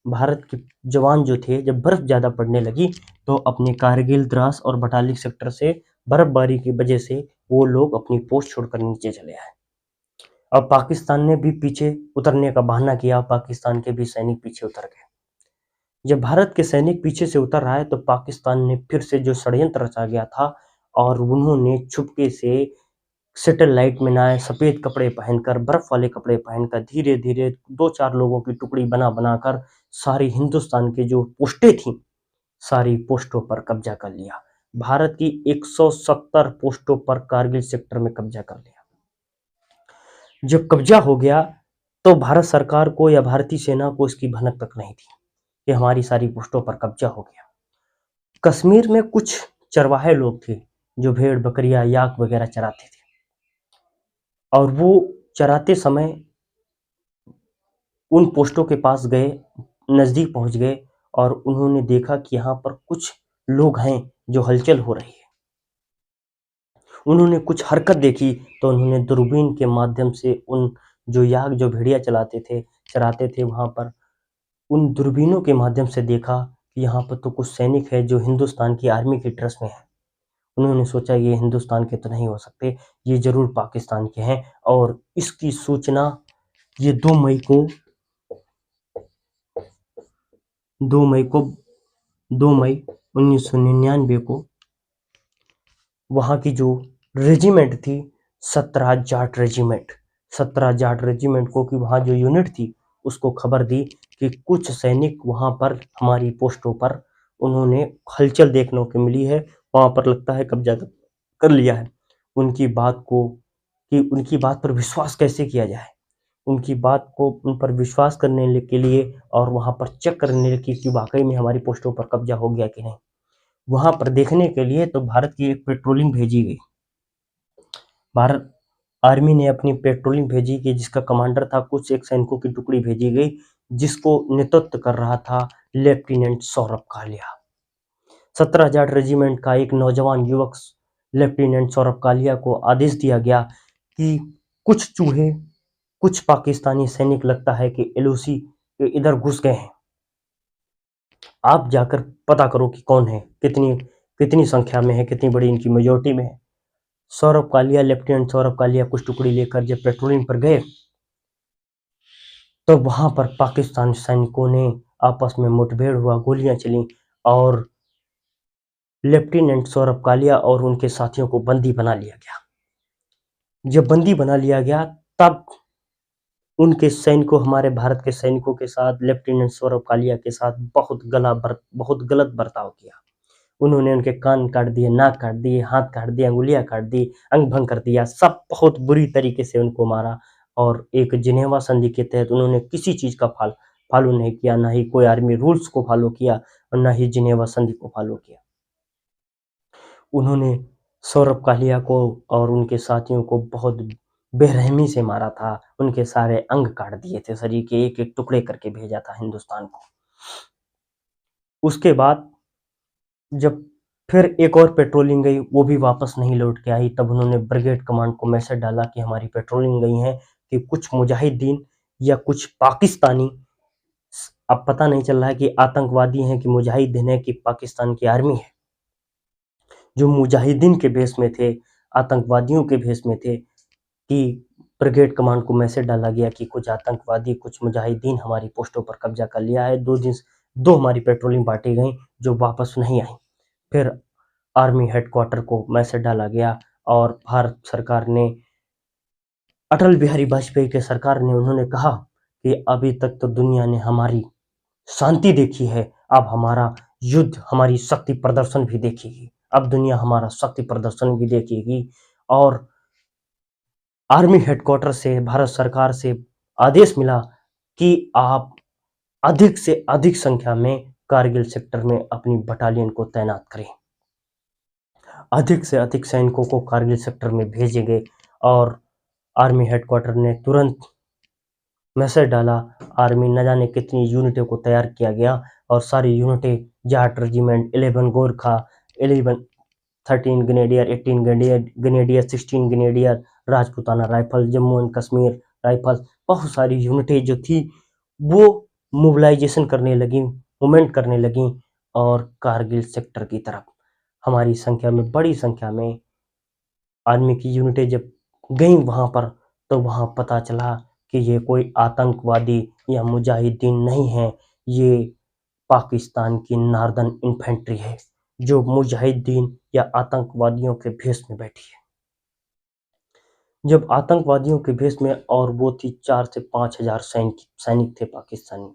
भारत के जवान जो थे, जब बर्फ़ ज़्यादा पड़ने लगी, तो अपने कारगिल, द्रास और बटालिक सेक्टर से बर्फ़बारी की वजह से वो लोग अपनी पोस्ट छोड़कर नीचे चले आए। अब पाकिस्तान ने भी पीछे उतरने का बहाना किया, पाकिस्तान के भी सैनिक पीछे उतर गए। जब भारत के सैनिक पीछे से उतर आए, तो पाकिस्तान ने फिर से जो षड्यंत्र रचा गया था और उन्होंने चुपके से सैटेलाइट में नए सफ़ेद कपड़े पहनकर, बर्फ़ वाले कपड़े पहनकर धीरे-धीरे 2-4 लोगों की टुकड़ी बना-बनाकर सारी हिंदुस्तान की जो पोस्टें थीं, सारी पोस्टों पर कब्ज़ा कर लिया। भारत की 170 पोस्टों पर कारगिल सेक्टर में कब्ज़ा कर लिया। जब कब्ज़ा हो गया, तो भारत सरकार को या भारतीय सेना को इसकी भनक तक नहीं थी कि हमारी सारी पोस्टों पर कब्ज़ा हो गया। कश्मीर में कुछ चरवाहे लोग थे, जो भेड़, बकरियाँ, याक वगैरह चराते थे और वो चराते समय उन पोस्टों के पास गए, नज़दीक पहुँच गए और उन्होंने देखा कि यहाँ पर कुछ लोग हैं, जो हलचल हो रही है। उन्होंने कुछ हरकत देखी, तो उन्होंने दूरबीन के माध्यम से उन जो याक, जो भेड़िया चराते थे वहाँ पर, उन दूरबीनों के माध्यम से देखा कि यहाँ पर तो कुछ सैनिक हैं, जो हिंदुस्तान की आर्मी की ड्रेस में हैं। उन्होंने सोचा ये हिंदुस्तान के तो नहीं हो सकते, ये ज़रूर पाकिस्तान के हैं और इसकी सूचना ये 2 मई को 2 मई 1999 को वहाँ की जो रेजिमेंट थी, 17 जाट रेजिमेंट, 17 जाट रेजिमेंट को कि वहाँ जो यूनिट थी, उसको खबर दी कि कुछ सैनिक वहाँ पर हमारी पोस्टों पर उन्होंने हलचल देखने को मिली है, वहाँ पर लगता है कब्जा कर लिया है। उनकी बात पर विश्वास कैसे किया जाए? उन पर विश्वास करने के लिए और वहाँ पर चेक करने की कि वाक़ई में हमारी पोस्टों पर कब्जा हो गया कि नहीं। वहाँ पर देखने के लिए तो भारत की एक पेट्रोलिंग भेजी गई। भारत आर्मी ने अपनी पेट्रोलिंग भेजी कि जिसका कमांडर था, कुछ एक सैनिकों की टुकड़ी भेजी गई, जिसको नेतृत्व कर रहा था लेफ्टिनेंट सौरभ कालिया। 17 जाट रेजिमेंट का एक नौजवान युवक लेफ्टिनेंट सौरभ कालिया को आदेश दिया गया कि कुछ पाकिस्तानी सैनिक लगता है कि एलओसी के इधर घुस गए हैं। आप जाकर पता करो कि कौन है, कितनी संख्या में है, कितनी बड़ी इनकी मेजॉरिटी में है। लेफ्टिनेंट सौरभ कालिया कुछ टुकड़ी लेकर जब पेट्रोलिंग पर गए, तो वहां पर पाकिस्तान सैनिकों ने आपस में मुठभेड़ हुआ, गोलियां चली और लेफ्टिनेंट सौरभ कालिया और उनके साथियों को बंदी बना लिया गया। जब बंदी बना लिया गया, तब हमारे भारत के सैनिकों के साथ लेफ्टिनेंट सौरभ कालिया के साथ बहुत गलत बर्ताव किया। उन्होंने उनके कान काट दिए, नाक काट दिए, हाथ काट दिए, अंगुलियां काट दी, अंग भंग कर दिया, सब बहुत बुरी तरीके से उनको मारा। और एक जिनेवा संधि के तहत उन्होंने किसी चीज का फॉलो नहीं किया, ना ही कोई आर्मी रूल्स को फॉलो किया और ना ही जिनेवा संधि को फॉलो किया। उन्होंने सौरभ कालिया को और उनके साथियों को बहुत बेरहमी से मारा था, उनके सारे अंग काट दिए थे, शरीर के एक एक टुकड़े करके भेजा था हिंदुस्तान को। उसके बाद जब फिर एक और पेट्रोलिंग गई, वो भी वापस नहीं लौट के आई, तब उन्होंने ब्रिगेड कमांड को मैसेज डाला कि हमारी पेट्रोलिंग गई है कि कुछ मुजाहिदीन या कुछ पाकिस्तानी, अब पता नहीं चल रहा है कि आतंकवादी हैं कि मुजाहिदीन है कि पाकिस्तान की आर्मी है, जो मुजाहिदीन के भेष में थे, आतंकवादियों के भेष में थे, कि ब्रिगेड कमांड को मैसेज डाला गया कि कुछ आतंकवादी, कुछ मुजाहिदीन हमारी पोस्टों पर कब्जा कर लिया है। 2 हमारी पेट्रोलिंग पार्टी गई, जो वापस नहीं आई। फिर आर्मी हेडक्वार्टर को मैसेज डाला गया और भारत सरकार ने, अटल बिहारी वाजपेयी के सरकार ने, उन्होंने कहा कि अभी तक तो दुनिया ने हमारी शांति देखी है, अब हमारा युद्ध हमारी शक्ति प्रदर्शन भी देखेगी। अब दुनिया हमारा शक्ति प्रदर्शन भी देखेगी और आर्मी हेडक्वार्टर से भारत सरकार से आदेश मिला कि आप अधिक से अधिक संख्या में कारगिल सेक्टर में अपनी बटालियन को तैनात करें। अधिक से अधिक सैनिकों को कारगिल सेक्टर में भेजे गए और आर्मी हेडक्वार्टर ने तुरंत मैसेज डाला। आर्मी न जाने कितनी यूनिटों को तैयार किया गया और सारी यूनिटें Jat regiment, 11 Gorkha, 11 13 grenadier, 18 grenadier, 16 grenadier, Rajputana rifle, Jammu and Kashmir rifle, बहुत सारी यूनिटें जो थी वो मोबिलाइजेशन करने लगी, मूवमेंट करने लगी और कारगिल सेक्टर की तरफ हमारी संख्या में, बड़ी संख्या में आर्मी की यूनिटें जब गई वहां पर, तो वहां पता चला कि ये कोई आतंकवादी या मुजाहिदीन नहीं है, ये पाकिस्तान की नॉर्दर्न इन्फेंट्री है जो मुजाहिदीन या आतंकवादियों के भेष में बैठी है। जब आतंकवादियों के भेष में, और वो थी 4 से 5 हजार सैनिक थे पाकिस्तानी,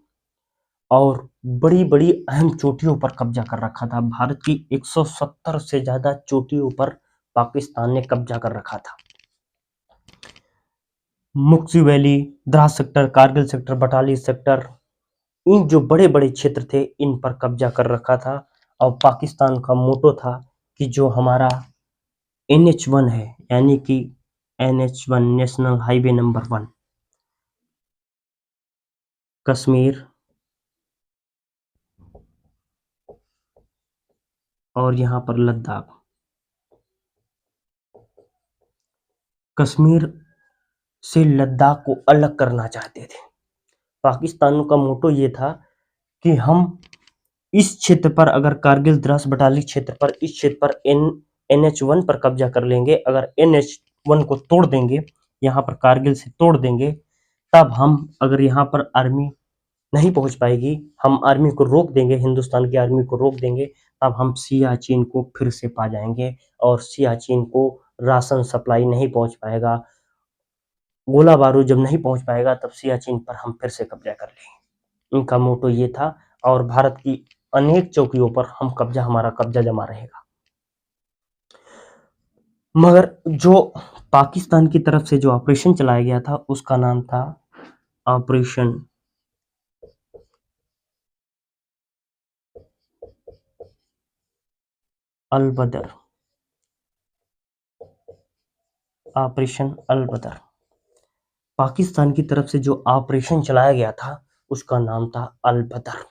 और बड़ी बड़ी अहम चोटियों पर कब्जा कर रखा था। भारत की 170 से ज्यादा चोटियों पर पाकिस्तान ने कब्जा कर रखा था। मुक्सी valley, Dras sector, Kargil sector, Batalik sector, इन जो बड़े बड़े क्षेत्र थे इन पर कब्जा कर रखा था। और पाकिस्तान का मोटो था कि जो हमारा NH1 है, यानी कि NH1 national highway number 1, Kashmir और यहाँ पर लद्दाख, कश्मीर से लद्दाख को अलग करना चाहते थे। पाकिस्तान का मोटो ये था कि हम इस क्षेत्र पर, अगर कारगिल द्रास बटाली क्षेत्र पर, इस क्षेत्र पर NH1 पर कब्जा कर लेंगे, अगर NH1 को तोड़ देंगे, यहाँ पर कारगिल से तोड़ देंगे, तब हम, अगर यहाँ पर आर्मी नहीं पहुंच पाएगी, हम आर्मी को रोक देंगे, हिंदुस्तान की आर्मी को रोक देंगे, तब हम सियाचिन को फिर से पा जाएंगे और सियाचिन को राशन सप्लाई नहीं पहुंच पाएगा, गोला बारूद जब नहीं पहुंच पाएगा, तब सियाचिन पर हम फिर से कब्जा कर लेंगे। इनका मोटो ये था और भारत की अनेक चौकियों पर हमारा कब्जा जमा रहेगा। मगर जो पाकिस्तान की तरफ से जो ऑपरेशन चलाया गया था उसका नाम था ऑपरेशन अल-बदर। ऑपरेशन अल-बदर पाकिस्तान की तरफ से जो ऑपरेशन चलाया गया था उसका नाम था अल-बदर।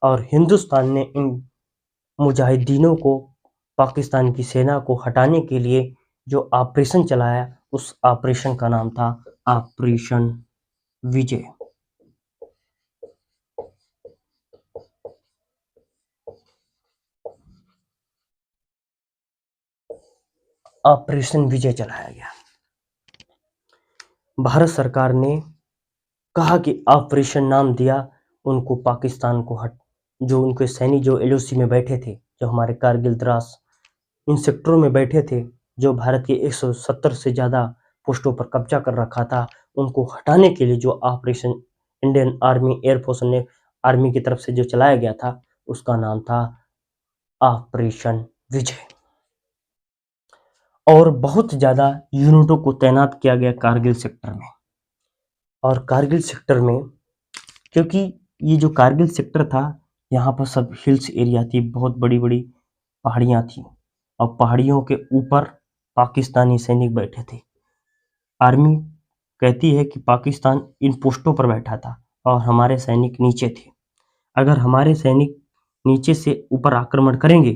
और हिंदुस्तान ने इन मुजाहिदीनों को, पाकिस्तान की सेना को हटाने के लिए जो ऑपरेशन चलाया, उस ऑपरेशन का नाम था ऑपरेशन विजय। ऑपरेशन विजय चलाया गया। भारत सरकार ने कहा कि ऑपरेशन नाम दिया उनको, पाकिस्तान को जो उनके सैनिक जो LOC में बैठे थे, जो हमारे कारगिल द्रास इन सेक्टरों में बैठे थे, जो भारत के 170 से ज्यादा पोस्टों पर कब्जा कर रखा था, उनको हटाने के लिए जो ऑपरेशन इंडियन आर्मी एयरफोर्स ने आर्मी की तरफ से जो चलाया गया था उसका नाम था ऑपरेशन विजय। और बहुत ज्यादा यूनिटों को तैनात किया गया कारगिल सेक्टर में। और कारगिल सेक्टर में, क्योंकि ये जो कारगिल सेक्टर था, यहाँ पर सब हिल्स एरिया थी, बहुत बड़ी बड़ी पहाड़ियाँ थी और पहाड़ियों के ऊपर पाकिस्तानी सैनिक बैठे थे। आर्मी कहती है कि पाकिस्तान इन पोस्टों पर बैठा था और हमारे सैनिक नीचे थे। अगर हमारे सैनिक नीचे से ऊपर आक्रमण करेंगे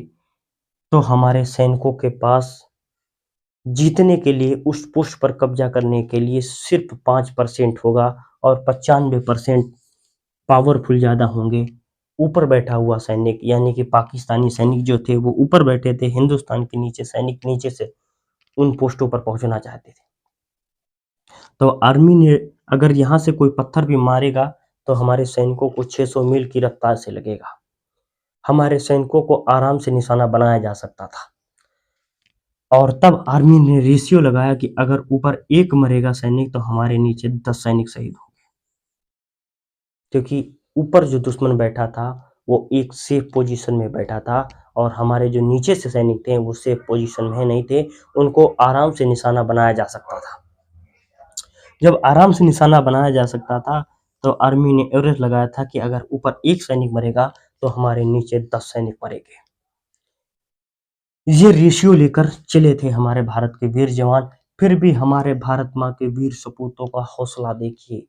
तो हमारे सैनिकों के पास जीतने के लिए, उस पोस्ट पर कब्जा करने के लिए सिर्फ 5% होगा और 95% पावरफुल ज़्यादा होंगे ऊपर बैठा हुआ सैनिक, यानी कि पाकिस्तानी सैनिक जो थे वो ऊपर बैठे थे, हिंदुस्तान के नीचे सैनिक नीचे से उन पोस्टों पर पहुंचना चाहते थे। तो आर्मी ने, अगर यहाँ से कोई पत्थर भी मारेगा तो हमारे सैनिकों को 600 मील की रफ्तार से लगेगा। हमारे सैनिकों को आराम से निशाना बनाया जा सकता था। और तब आर्मी ने रेशियो लगाया कि अगर ऊपर 1 मरेगा सैनिक तो हमारे नीचे 10 सैनिक शहीद होंगे, क्योंकि ऊपर जो दुश्मन बैठा था वो एक सेफ पोजीशन में बैठा था और हमारे जो नीचे से सैनिक थे वो सेफ पोजीशन में नहीं थे, उनको आराम से निशाना बनाया जा सकता था। जब आराम से निशाना बनाया जा सकता था तो आर्मी ने एवरेज लगाया था कि अगर ऊपर एक सैनिक मरेगा तो हमारे नीचे 10 सैनिक मरेंगे। ये रेशियो लेकर चले थे हमारे भारत के वीर जवान। फिर भी हमारे भारत माँ के वीर सपूतों का हौसला देखिए,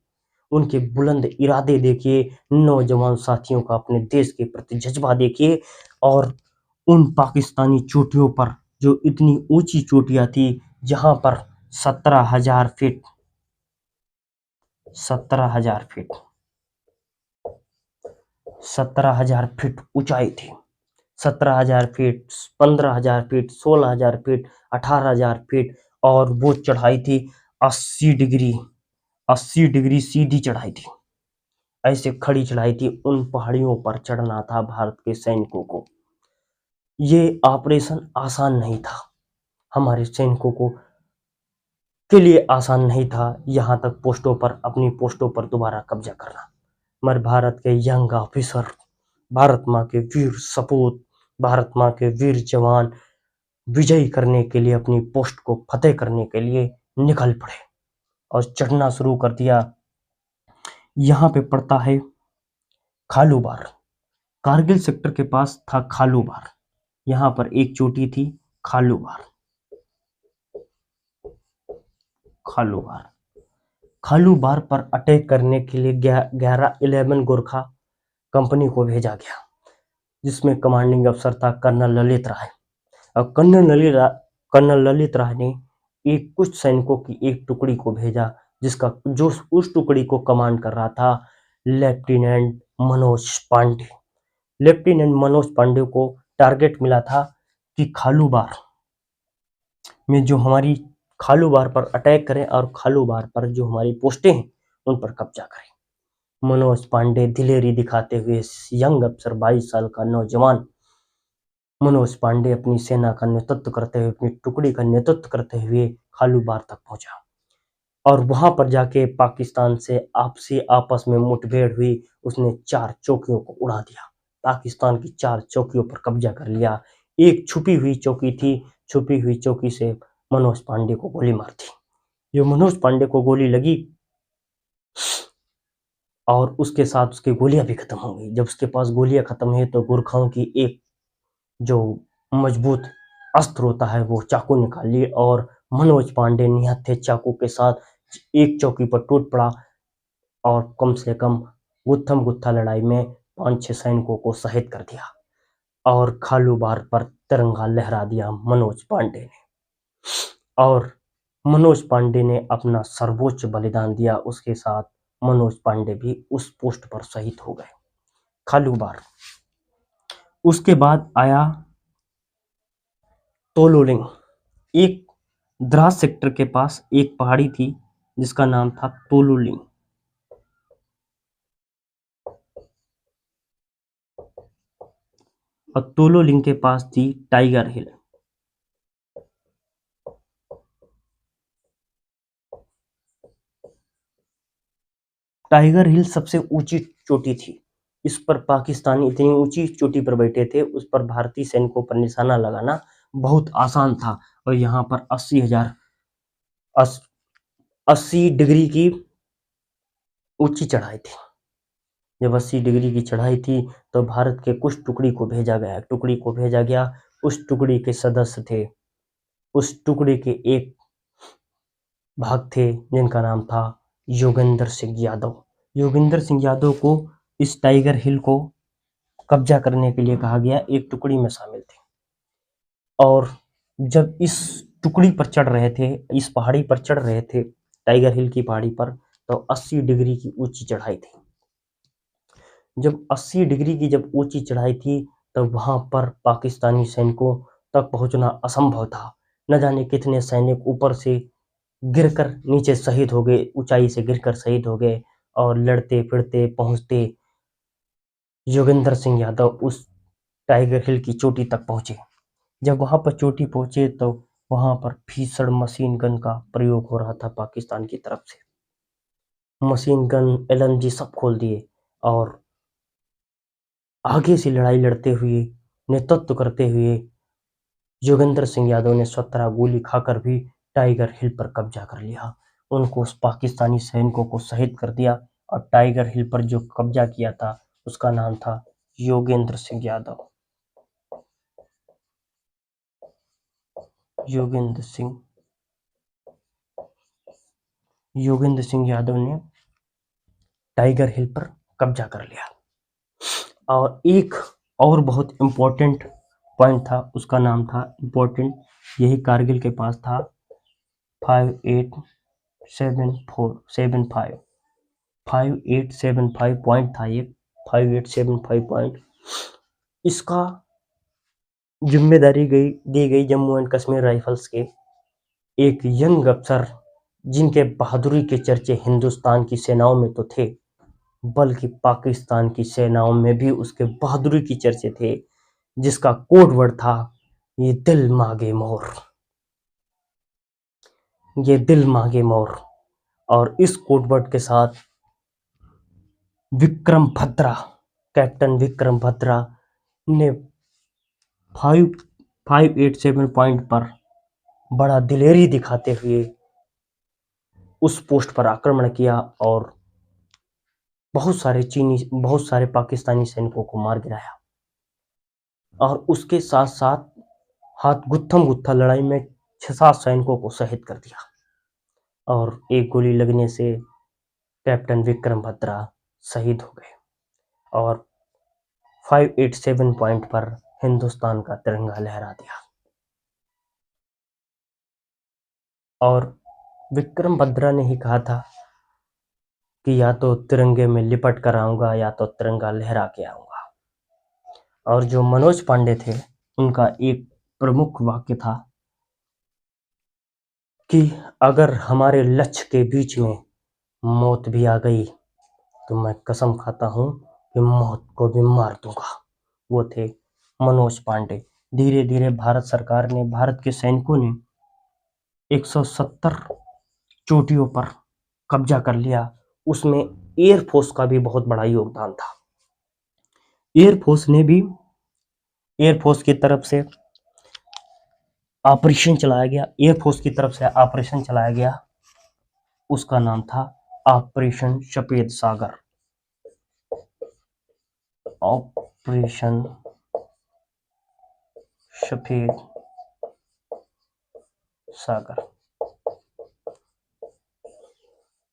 उनके बुलंद इरादे देखिए, नौजवान साथियों का अपने देश के प्रति जज्बा देखिए। और उन पाकिस्तानी चोटियों पर जो इतनी ऊंची चोटियां थी जहां पर 17,000 फीट 17,000 फीट 17,000 फीट ऊंचाई थी। 17,000 फीट, 15,000 फीट, 16,000 फीट, 18,000 फीट। और वो चढ़ाई थी 80 डिग्री, 80 डिग्री सीधी चढ़ाई थी। ऐसे खड़ी चढ़ाई थी, उन पहाड़ियों पर चढ़ना था भारत के सैनिकों को। ये ऑपरेशन आसान नहीं था, हमारे सैनिकों को के लिए आसान नहीं था यहाँ तक पोस्टों पर, अपनी पोस्टों पर दोबारा कब्जा करना। मगर भारत के यंग ऑफिसर, भारत माँ के वीर सपूत, भारत माँ के वीर जवान विजयी करने के लिए, अपनी पोस्ट को फतेह करने के लिए निकल पड़े और चढ़ना शुरू कर दिया। यहाँ पे पड़ता है खालूबार, कारगिल सेक्टर के पास था खालूबार। यहाँ पर एक चोटी थी खालूबार। खालूबार खालूबार पर अटैक करने के लिए 11 गोरखा कंपनी को भेजा गया, जिसमें कमांडिंग अफसर था कर्नल ललित राय। और कर्नल ललित राय ने एक कुछ सैनिकों की एक टुकड़ी को भेजा, जिसका जो उस टुकड़ी को कमांड कर रहा था लेफ्टिनेंट मनोज पांडे। लेफ्टिनेंट मनोज पांडे को टारगेट मिला था कि खालूबार में जो हमारी खालूबार पर अटैक करें और खालूबार पर जो हमारी पोस्टें हैं उन पर कब्जा करें। मनोज पांडे दिलेरी दिखाते हुए, यंग अफसर 22 साल का नौजवान मनोज पांडे अपनी सेना का नेतृत्व करते हुए, अपनी टुकड़ी का नेतृत्व करते हुए खालूबार तक पहुंचा। और वहां पर जाके पाकिस्तान से आपस में मुठभेड़ हुई। उसने 4 चौकियों को उड़ा दिया, पाकिस्तान की 4 चौकियों पर कब्जा कर लिया। एक छुपी हुई चौकी थी, छुपी हुई चौकी से मनोज पांडे को गोली मार दी। जो मनोज पांडे को गोली लगी और उसके साथ उसकी गोलियां भी खत्म हो गई। जब उसके पास गोलियां खत्म हुई तो गोरखाओं की एक जो मजबूत अस्त्र होता है वो चाकू निकाल लिए और मनोज पांडे निहत्थे चाकू के साथ एक चौकी पर टूट पड़ा और कम से कम गुत्थम गुत्था लड़ाई में 5-6 सैनिकों को शहीद कर दिया और खालूबार पर तिरंगा लहरा दिया मनोज पांडे ने। और मनोज पांडे ने अपना सर्वोच्च बलिदान दिया, उसके साथ मनोज पांडे भी उस पोस्ट पर शहीद हो गए, खालूबार। उसके बाद आया तोलोलिंग। एक द्रास सेक्टर के पास एक पहाड़ी थी जिसका नाम था तोलोलिंग। और तोलोलिंग के पास थी टाइगर हिल। टाइगर हिल सबसे ऊंची चोटी थी। इस पर पाकिस्तानी इतनी ऊंची चोटी पर बैठे थे, उस पर भारतीय सैनिकों पर निशाना लगाना बहुत आसान था। और यहाँ पर 80 डिग्री की ऊंची चढ़ाई थी। जब 80 डिग्री की चढ़ाई थी तो भारत के कुछ टुकड़ी को भेजा गया। उस टुकड़ी के सदस्य थे, उस टुकड़ी के एक भाग थे जिनका नाम था योगेंद्र सिंह यादव। योगेंद्र सिंह यादव को इस टाइगर हिल को कब्जा करने के लिए कहा गया, एक टुकड़ी में शामिल थे। और जब इस टुकड़ी पर चढ़ रहे थे, इस पहाड़ी पर चढ़ रहे थे, टाइगर हिल की पहाड़ी पर, तो 80 डिग्री की ऊंची चढ़ाई थी। जब 80 डिग्री की जब ऊंची चढ़ाई थी तब वहां पर पाकिस्तानी सैनिकों तक पहुंचना असंभव था। न जाने कितने सैनिक ऊपर से गिरकर नीचे शहीद हो गए, ऊंचाई से गिरकर शहीद हो गए। और लड़ते फिरते पहुंचते योगेंद्र सिंह यादव उस टाइगर हिल की चोटी तक पहुंचे। जब वहां पर चोटी पहुंचे तो वहां पर भीषण मशीन गन का प्रयोग हो रहा था पाकिस्तान की तरफ से। मशीन गन, एलएमजी सब खोल दिए और आगे से लड़ाई लड़ते हुए, नेतृत्व करते हुए योगेंद्र सिंह यादव ने स्वतः गोली खाकर भी टाइगर हिल पर कब्जा कर लिया। उनको उस पाकिस्तानी सैनिकों को शहीद कर दिया और टाइगर हिल पर जो कब्जा किया था उसका नाम था योगेंद्र सिंह यादव। योगेंद्र सिंह यादव ने टाइगर हिल पर कब्जा कर लिया। और एक और बहुत इम्पोर्टेंट पॉइंट था, उसका नाम था इम्पोर्टेंट, यही कारगिल के पास था 5875 पॉइंट था ये, 5875 पॉइंट। इसका जिम्मेदारी दी गई जम्मू एंड कश्मीर राइफल्स के एक यंग अफसर, जिनके बहादुरी के चर्चे हिंदुस्तान की सेनाओं में तो थे, बल्कि पाकिस्तान की सेनाओं में भी उसके बहादुरी की चर्चे थे, जिसका कोड वर्ड था ये दिल मांगे मोर, ये दिल मांगे मोर। और इस कोड वर्ड के साथ विक्रम भद्रा, कैप्टन विक्रम भद्रा ने 587 पॉइंट पर बड़ा दिलेरी दिखाते हुए उस पोस्ट पर आक्रमण किया और बहुत सारे पाकिस्तानी सैनिकों को मार गिराया। और उसके साथ साथ हाथ गुत्था लड़ाई में 6-7 सैनिकों को शहीद कर दिया और एक गोली लगने से कैप्टन विक्रम भद्रा शहीद हो गए और 587 पॉइंट पर हिंदुस्तान का तिरंगा लहरा दिया। और विक्रम भद्रा ने ही कहा था कि या तो तिरंगे में लिपट कर आऊंगा या तो तिरंगा लहरा के आऊंगा। और जो मनोज पांडे थे, उनका एक प्रमुख वाक्य था कि अगर हमारे लक्ष्य के बीच में मौत भी आ गई तो मैं कसम खाता हूं कि मौत को भी मार दूंगा। वो थे मनोज पांडे। धीरे धीरे भारत सरकार ने, भारत के सैनिकों ने 170 चोटियों पर कब्जा कर लिया। उसमें एयरफोर्स का भी बहुत बड़ा योगदान था। एयरफोर्स की तरफ से ऑपरेशन चलाया गया, उसका नाम था ऑपरेशन सफेद सागर। ऑपरेशन सफेद सागर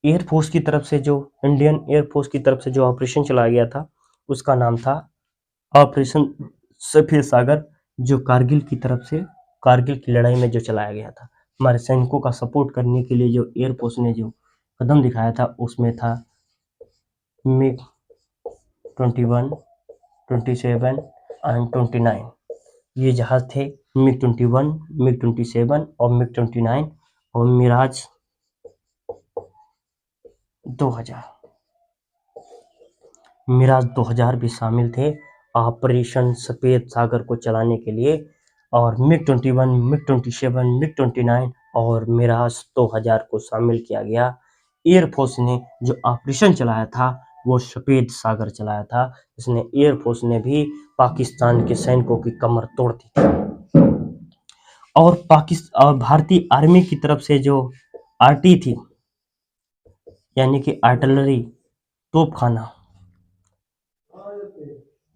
एयरफोर्स की तरफ से जो इंडियन एयरफोर्स की तरफ से जो ऑपरेशन चलाया गया था उसका नाम था ऑपरेशन सफेद सागर, जो कारगिल की लड़ाई में जो चलाया गया था। हमारे सैनिकों का सपोर्ट करने के लिए जो एयरफोर्स ने जो कदम दिखाया था उसमें था मिग 21, 27 एंड 29। ये जहाज थे मिग 21, मिग 27 और मिग 29 और मिराज 2000 भी शामिल थे ऑपरेशन सफेद सागर को चलाने के लिए। और मिग 21, मिग 27, मिग 29 और मिराज 2000 को शामिल किया गया। एयरफोर्स ने जो ऑपरेशन चलाया था वो सफेद सागर चलाया था। इसने एयरफोर्स ने भी पाकिस्तान के सैनिकों की कमर तोड़ दी थी। और भारतीय आर्मी की तरफ से जो आरटी थी, यानी कि आर्टिलरी तोपखाना,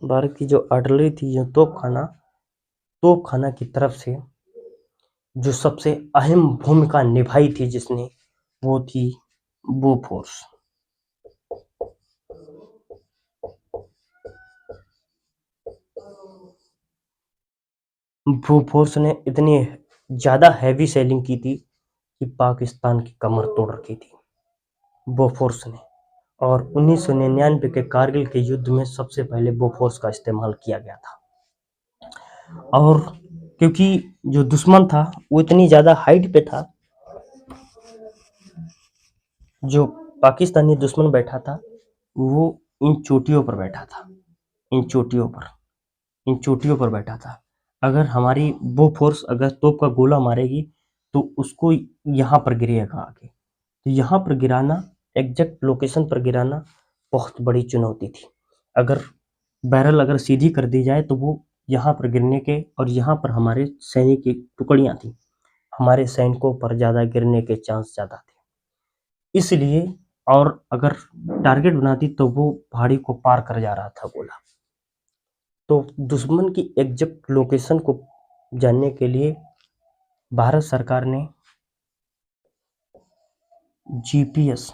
भारत की जो आर्टिलरी थी, जो तोपखाना की तरफ से जो सबसे अहम भूमिका निभाई थी जिसने, वो थी बोफोर्स। बोफोर्स ने इतनी ज्यादा हैवी सेलिंग की थी कि पाकिस्तान की कमर तोड़ रखी थी बोफोर्स ने। और 1999 के कारगिल के युद्ध में सबसे पहले बोफोर्स का इस्तेमाल किया गया था। और क्योंकि जो दुश्मन था वो इतनी ज्यादा हाइट पे था, जो पाकिस्तानी दुश्मन बैठा था वो इन चोटियों पर बैठा था, इन चोटियों पर बैठा था। अगर हमारी बोफोर्स अगर तोप का गोला मारेगी तो उसको यहाँ पर गिरेगा आगे, तो यहाँ पर गिराना, एग्जैक्ट लोकेशन पर गिराना बहुत बड़ी चुनौती थी। अगर बैरल अगर सीधी कर दी जाए तो वो यहाँ पर गिरने के और यहाँ पर हमारे सैनिक की टुकड़ियाँ थी, हमारे सैनिकों पर ज़्यादा गिरने के चांस ज़्यादा थे। इसलिए और अगर टारगेट बनाती तो वो पहाड़ी को पार कर जा रहा था गोला। तो दुश्मन की एग्जैक्ट लोकेशन को जानने के लिए भारत सरकार ने जीपीएस,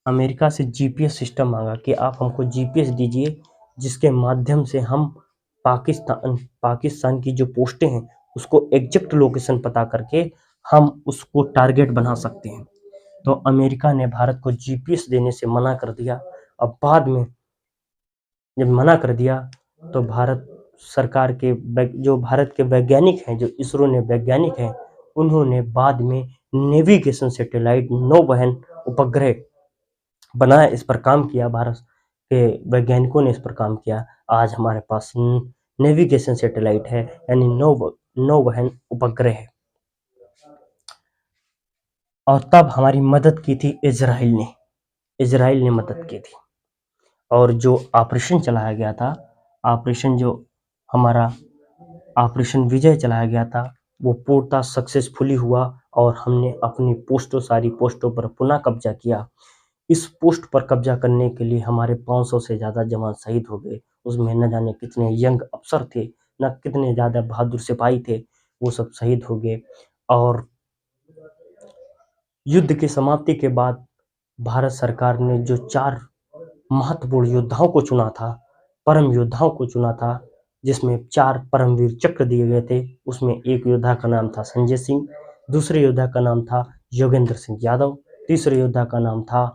अमेरिका से जीपीएस सिस्टम मांगा कि आप हमको जीपीएस दीजिए, जिसके माध्यम से हम पाकिस्तान की जो पोस्टें हैं उसको एग्जैक्ट लोकेशन पता करके हम उसको टारगेट बना सकते हैं। तो अमेरिका ने भारत को जीपीएस देने से मना कर दिया। अब बाद में जब मना कर दिया तो भारत सरकार के जो भारत के वैज्ञानिक हैं, जो इसरो ने वैज्ञानिक हैं, उन्होंने बाद में नेविगेशन सैटेलाइट नौवहन उपग्रह बनाया, इस पर काम किया, भारत के वैज्ञानिकों ने इस पर काम किया। आज हमारे पास नेविगेशन सैटेलाइट है, यानी नौवहन उपग्रह है। और तब हमारी मदद की थी इजराइल ने मदद की थी। और जो ऑपरेशन चलाया गया था, हमारा ऑपरेशन विजय चलाया गया था, वो पूर्णतः सक्सेसफुली हुआ और हमने अपनी सारी पोस्टों पर पुनः कब्जा किया। इस पोस्ट पर कब्जा करने के लिए हमारे 500 से ज़्यादा जवान शहीद हो गए। उसमें न जाने कितने यंग अफसर थे, न कितने ज़्यादा बहादुर सिपाही थे, वो सब शहीद हो गए। और युद्ध की समाप्ति के बाद भारत सरकार ने जो 4 महत्वपूर्ण योद्धाओं को चुना था, परम योद्धाओं को चुना था, जिसमें 4 परमवीर चक्र दिए गए थे। उसमें एक योद्धा का नाम था संजय सिंह, दूसरे योद्धा का नाम था योगेंद्र सिंह यादव, तीसरे योद्धा का नाम था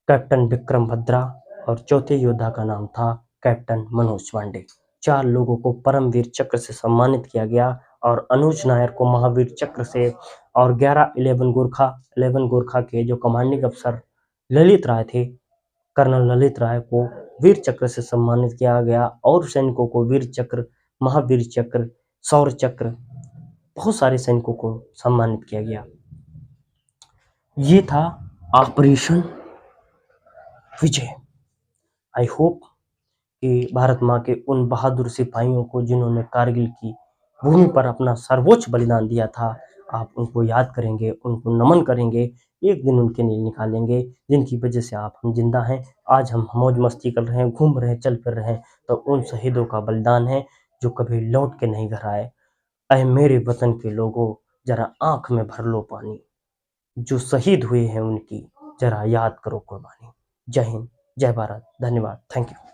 कैप्टन विक्रम बत्रा और चौथे योद्धा का नाम था कैप्टन मनोज पांडे। 4 लोगों को परमवीर चक्र से सम्मानित किया गया और अनुज नायर को महावीर चक्र से, और 11 गोरखा के जो कमांडिंग अफसर ललित राय थे, कर्नल ललित राय को वीर चक्र से सम्मानित किया गया और सैनिकों को वीर चक्र, महावीर चक्र, शौर्य चक्र, बहुत सारे सैनिकों को सम्मानित किया गया। ये था ऑपरेशन विजय। आई होप कि भारत माँ के उन बहादुर सिपाहियों को जिन्होंने कारगिल की भूमि पर अपना सर्वोच्च बलिदान दिया था, आप उनको याद करेंगे, उनको नमन करेंगे, एक दिन उनके लिए निकालेंगे, जिनकी वजह से हम जिंदा हैं। आज हम मौज मस्ती कर रहे हैं, घूम रहे हैं, चल फिर रहे हैं, तो उन शहीदों का बलिदान है जो कभी लौट के नहीं घर आए। अय मेरे वतन के लोगों, जरा आंख में भर लो पानी, जो शहीद हुए हैं उनकी जरा याद करो कुर्बानी। जय हिंद, जय भारत, धन्यवाद, थैंक यू।